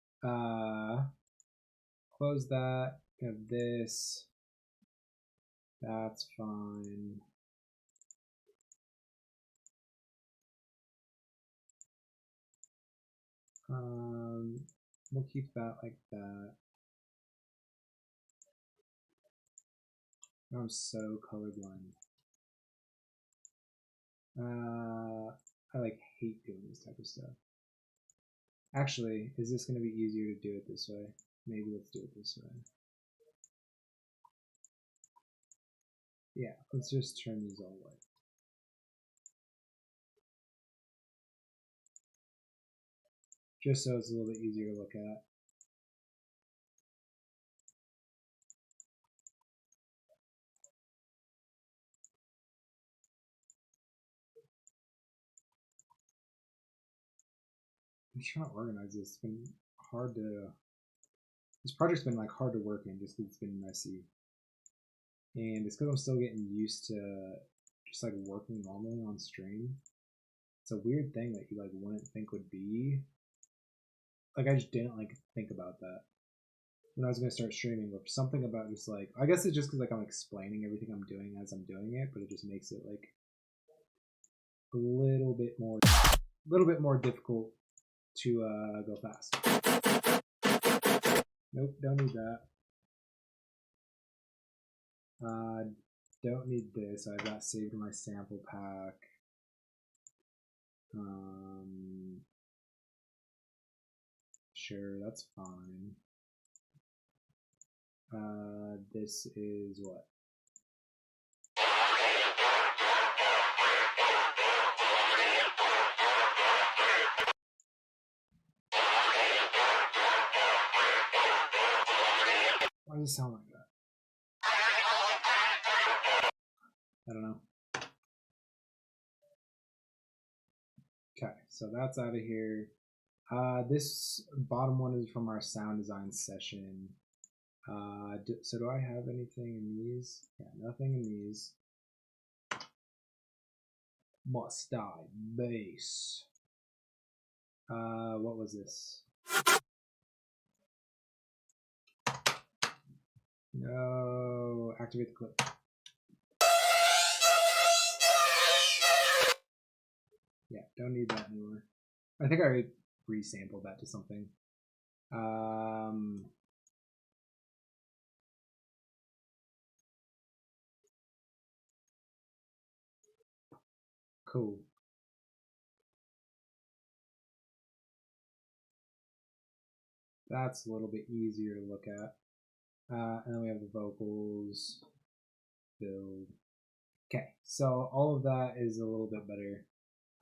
Close that. Have this. That's fine. We'll keep that like that. I'm so colorblind. I like hate doing this type of stuff. Actually, is this going to be easier to do it this way? Maybe let's do it this way. Yeah, let's just turn these all white. Just so it's a little bit easier to look at. I'm trying to organize this. It's been hard to. This project's been like hard to work in just because it's been messy. And it's because I'm still getting used to just like working normally on stream. It's a weird thing that you like wouldn't think would be. Like I just didn't like think about that when I was gonna start streaming, or something about just like, I guess it's just because like I'm explaining everything I'm doing as I'm doing it, but it just makes it like a little bit more difficult to go fast. Nope, don't need that. Don't need this. I have that saved in my sample pack. Sure, that's fine. This is what? Why does it sound like that? I don't know. Okay, so that's out of here. This bottom one is from our sound design session. So do I have anything in these? Yeah, nothing in these. Must die bass. What was this? No, activate the clip. Yeah, don't need that anymore. I think I already resampled that to something. Cool. That's a little bit easier to look at. And then we have the vocals, build. Okay, so all of that is a little bit better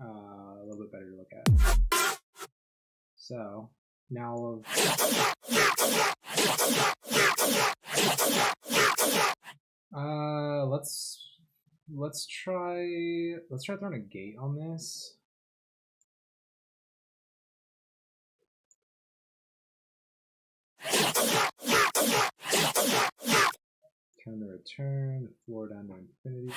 to look at. So now let's try throwing a gate on this. Turn the return, the floor down to infinity.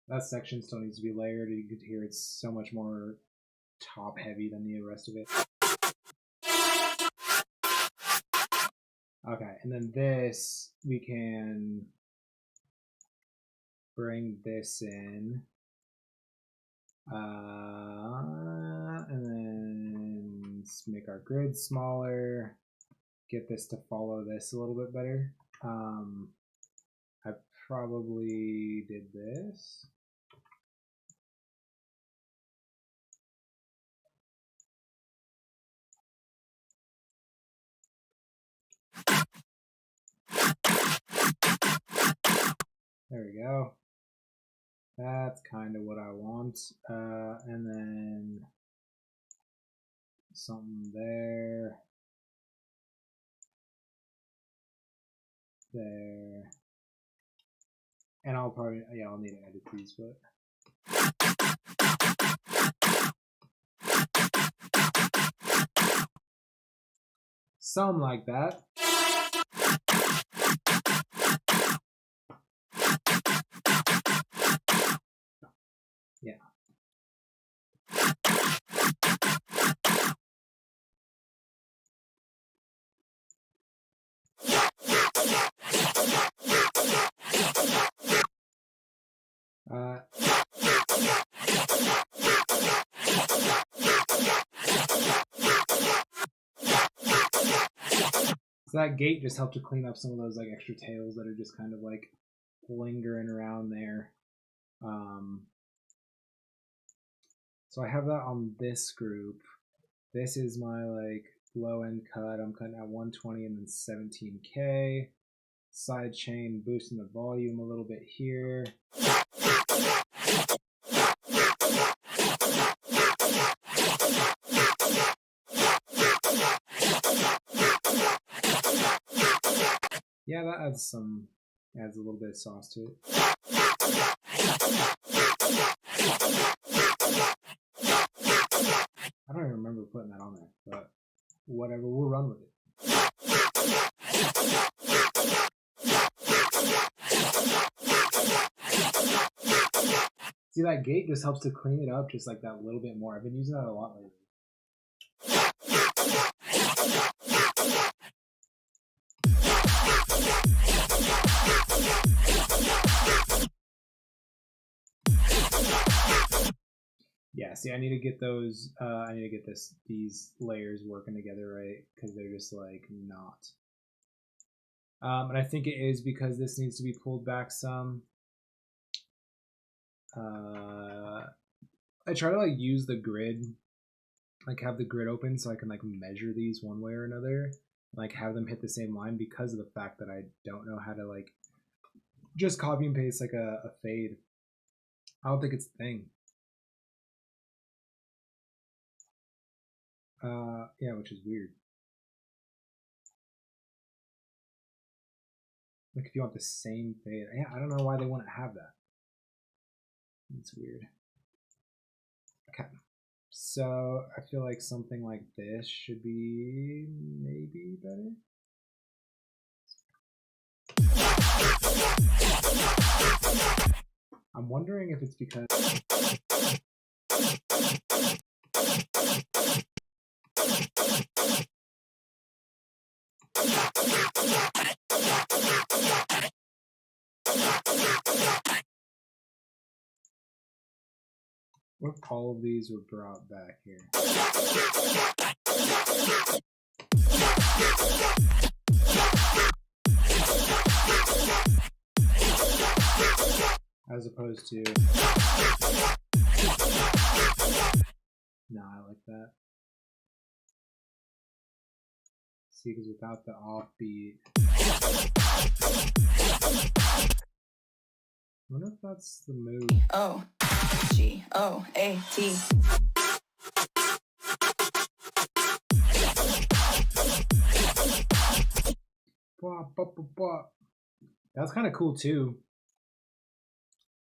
That section still needs to be layered. You can hear it's so much more top heavy than the rest of it. Okay, and then this, we can bring this in. And then make our grid smaller. Get this to follow this a little bit better. I probably did this. There we go. That's kind of what I want. And then something there. There. And I'll probably, yeah, I'll need to edit these, but. Something like that. Yeah. So that gate just helped to clean up some of those like extra tails that are just kind of like lingering around there. So I have that on this group. This is my like low end cut. I'm cutting at 120 and then 17K. Side chain, boosting the volume a little bit here. Yeah, that adds a little bit of sauce to it. I don't even remember putting that on there, but whatever, we'll run with it. See, that gate just helps to clean it up just like that little bit more. I've been using that a lot lately. Yeah, see, I need to get those. I need to get these layers working together right, because they're just like not. And I think it is because this needs to be pulled back some. I try to like use the grid, like have the grid open so I can like measure these one way or another, like have them hit the same line because of the fact that I don't know how to like just copy and paste like a fade. I don't think it's a thing. Yeah, which is weird. Like if you want the same fade, yeah, I don't know why they wouldn't have that. It's weird. Okay, so I feel like something like this should be maybe better. I'm wondering if it's because what if all of these were brought back here? As opposed to... No, I like that. See, because without the offbeat... I wonder if that's the move. O-G-O-A-T. That's kind of cool too.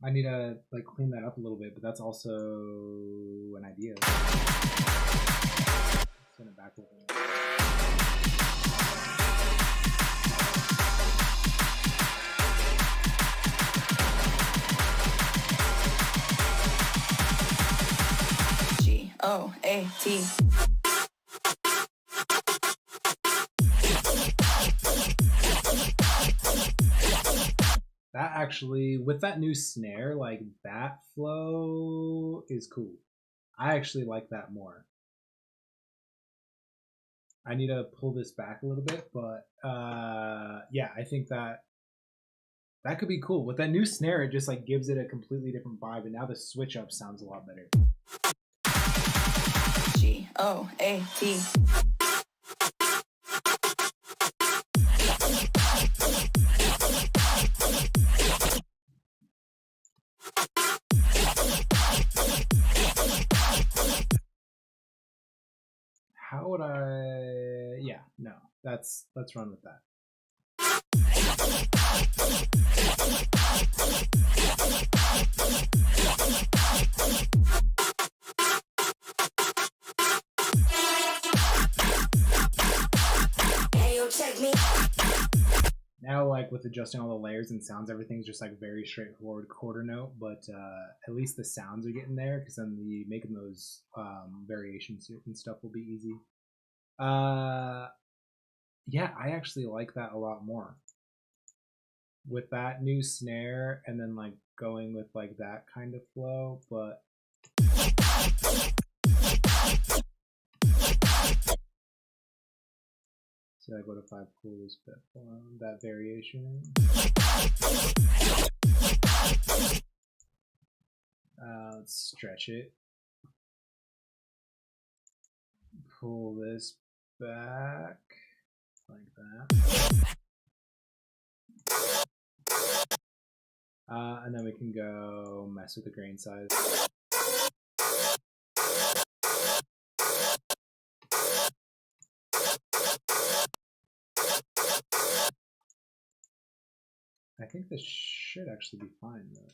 I need to like clean that up a little bit, but that's also an idea. Send it back a little bit. G-O-A-T. That actually, with that new snare, like that flow is cool. I actually like that more. I need to pull this back a little bit, but yeah, I think that could be cool. With that new snare, it just like gives it a completely different vibe, and now the switch up sounds a lot better. G-O-A-T. How would I... Yeah, no. Let's run with that. Now, like with adjusting all the layers and sounds, everything's just like very straightforward quarter note, but at least the sounds are getting there, because then making those variations and stuff will be easy. Yeah, I actually like that a lot more. With that new snare and then like going with like that kind of flow, but so like what if I pull this bit from that variation? Let's stretch it. Pull this back like that. And then we can go mess with the grain size. I think this should actually be fine though.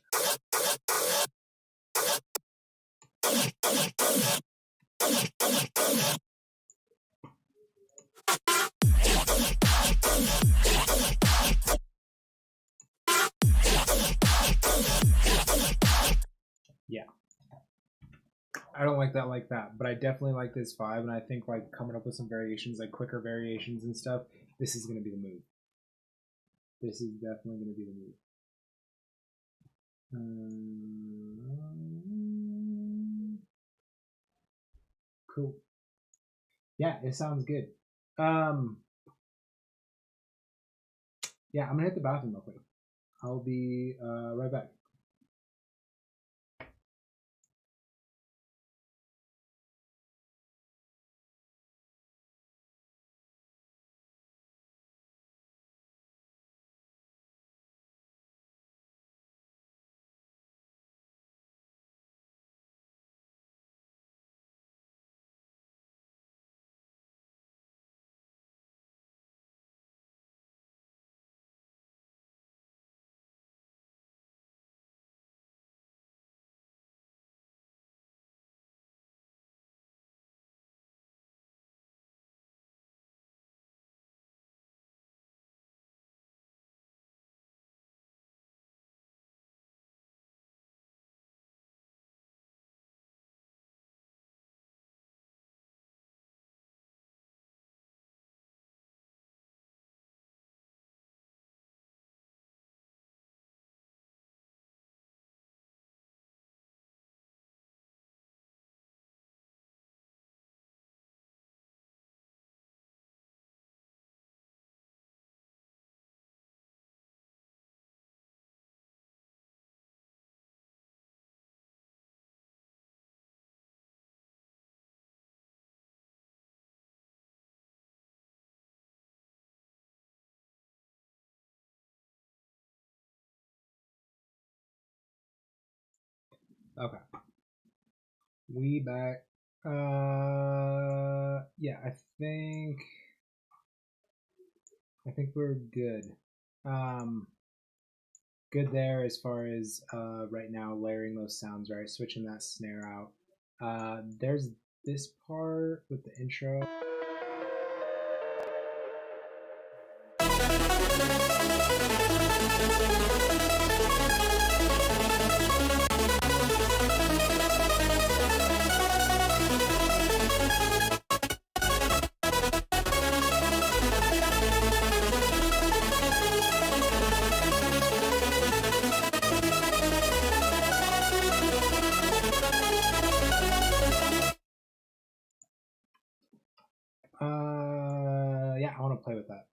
Yeah. I don't like that, but I definitely like this vibe, and I think like coming up with some variations, like quicker variations and stuff, this is going to be the move. This is definitely going to be the move. Cool. Yeah, it sounds good. Yeah, I'm gonna hit the bathroom real quick. I'll be right back. Okay. We back. Yeah, I think we're good. Good there as far as right now layering those sounds, right? Switching that snare out. There's this part with the intro. Yeah, I want to play with that.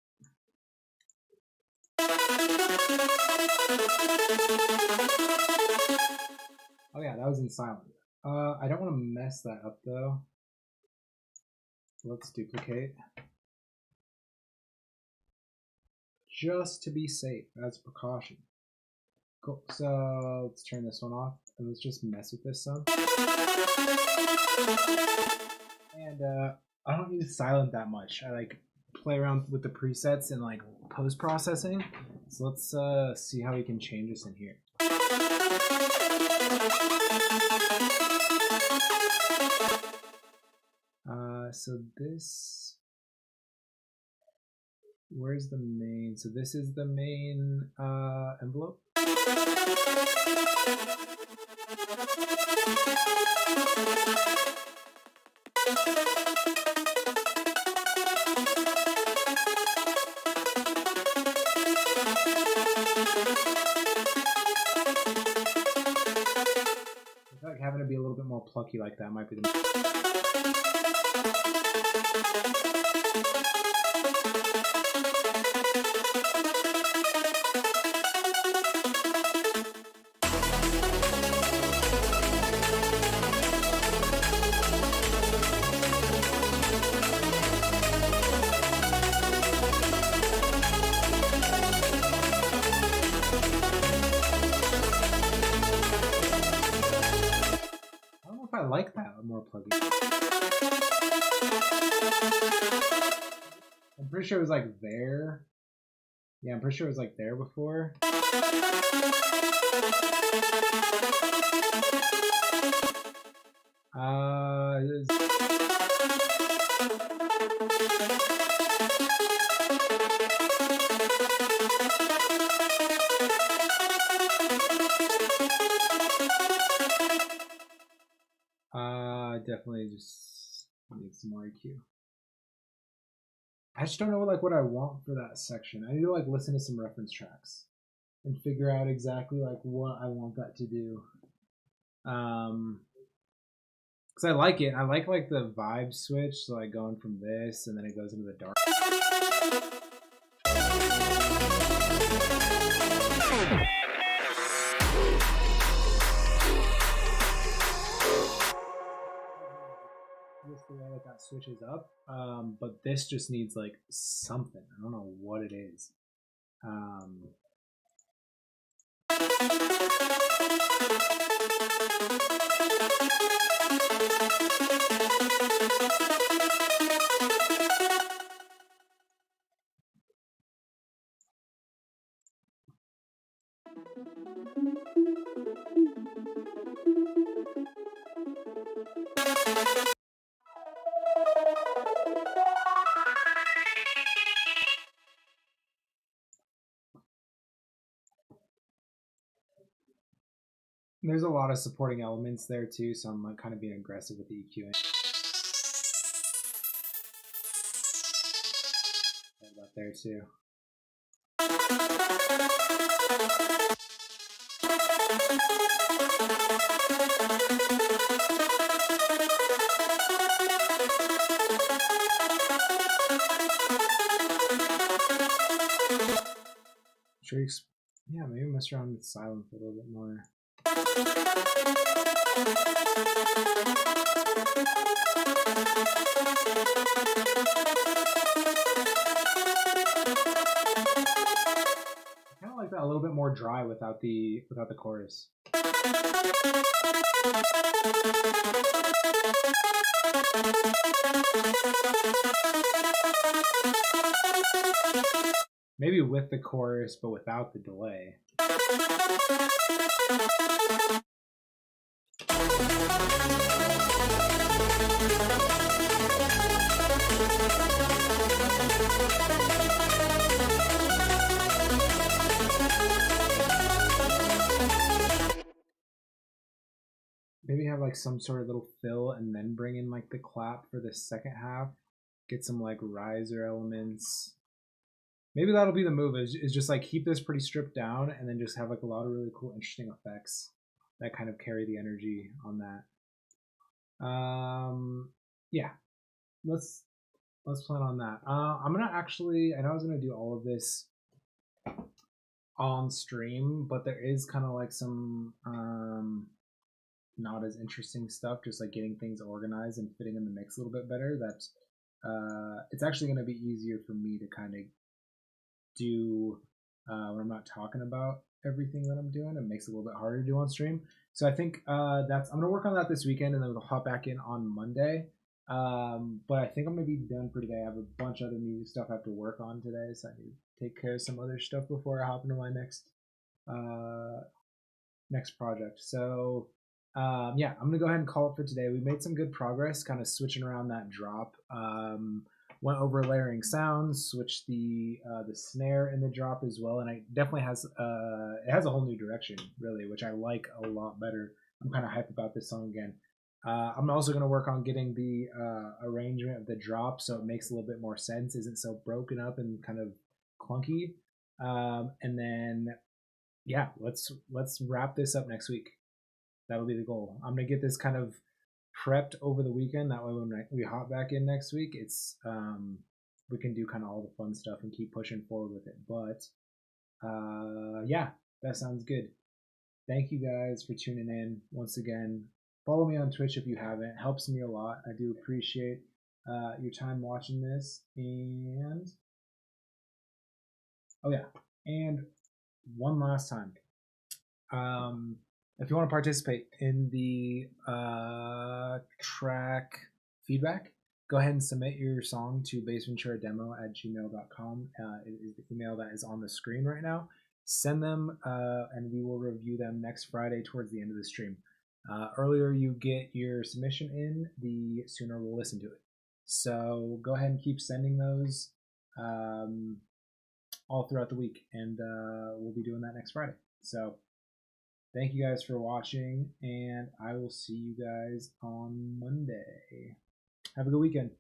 Oh yeah, that was in silent. I don't want to mess that up though. Let's duplicate. Just to be safe, as a precaution. Cool, so let's turn this one off and let's just mess with this some. And I don't use silent that much. I like play around with the presets and like post-processing. So let's see how we can change this in here. So this, where's the main? So this is the main envelope. I feel like having to be a little bit more plucky like that might be the I like that more pluggy. I'm pretty sure it was like there. Yeah, I'm pretty sure it was like there before. Definitely just need some more EQ. I just don't know like what I want for that section. I need to like listen to some reference tracks and figure out exactly like what I want that to do. because I like it. I like the vibe switch, so like going from this and then it goes into the dark. Just the way that switches up, but this just needs like something. I don't know what it is. There's a lot of supporting elements there too, so I'm like kind of being aggressive with the EQing. About there too. Sure, yeah, maybe mess around with silence a little bit more. I kind of like that a little bit more dry without the chorus. Maybe with the chorus, but without the delay. Maybe have like some sort of little fill and then bring in like the clap for the second half. Get some like riser elements. Maybe that'll be the move, is just like keep this pretty stripped down and then just have like a lot of really cool, interesting effects that kind of carry the energy on that. Yeah, let's plan on that. I'm gonna actually, I know I was gonna do all of this on stream, but there is kind of like some not as interesting stuff, just like getting things organized and fitting in the mix a little bit better. That it's actually going to be easier for me to kind of do when I'm not talking about everything that I'm doing. It makes it a little bit harder to do on stream. So I think I'm going to work on that this weekend, and then we'll hop back in on Monday. But I think I'm going to be done for today. I have a bunch of other music stuff I have to work on today, so I need to take care of some other stuff before I hop into my next project. So yeah, I'm gonna go ahead and call it for today. We made some good progress, kind of switching around that drop. Went over layering sounds, switched the snare in the drop as well, and it definitely has it has a whole new direction, really, which I like a lot better. I'm kind of hyped about this song again. I'm also going to work on getting the arrangement of the drop so it makes a little bit more sense, isn't so broken up and kind of clunky. And then, yeah, let's wrap this up next week. That'll be the goal. I'm gonna get this kind of prepped over the weekend. That way, when we hop back in next week, it's we can do kind of all the fun stuff and keep pushing forward with it. But yeah, that sounds good. Thank you guys for tuning in once again. Follow me on Twitch if you haven't. It helps me a lot. I do appreciate your time watching this. And oh yeah, and one last time. If you want to participate in the track feedback, go ahead and submit your song to baseventurademo@gmail.com. It is the email that is on the screen right now. Send them, and we will review them next Friday towards the end of the stream. Earlier you get your submission in, the sooner we'll listen to it. So go ahead and keep sending those all throughout the week, and we'll be doing that next Friday. So thank you guys for watching, and I will see you guys on Monday. Have a good weekend.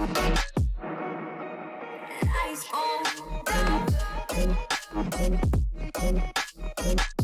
Yeah.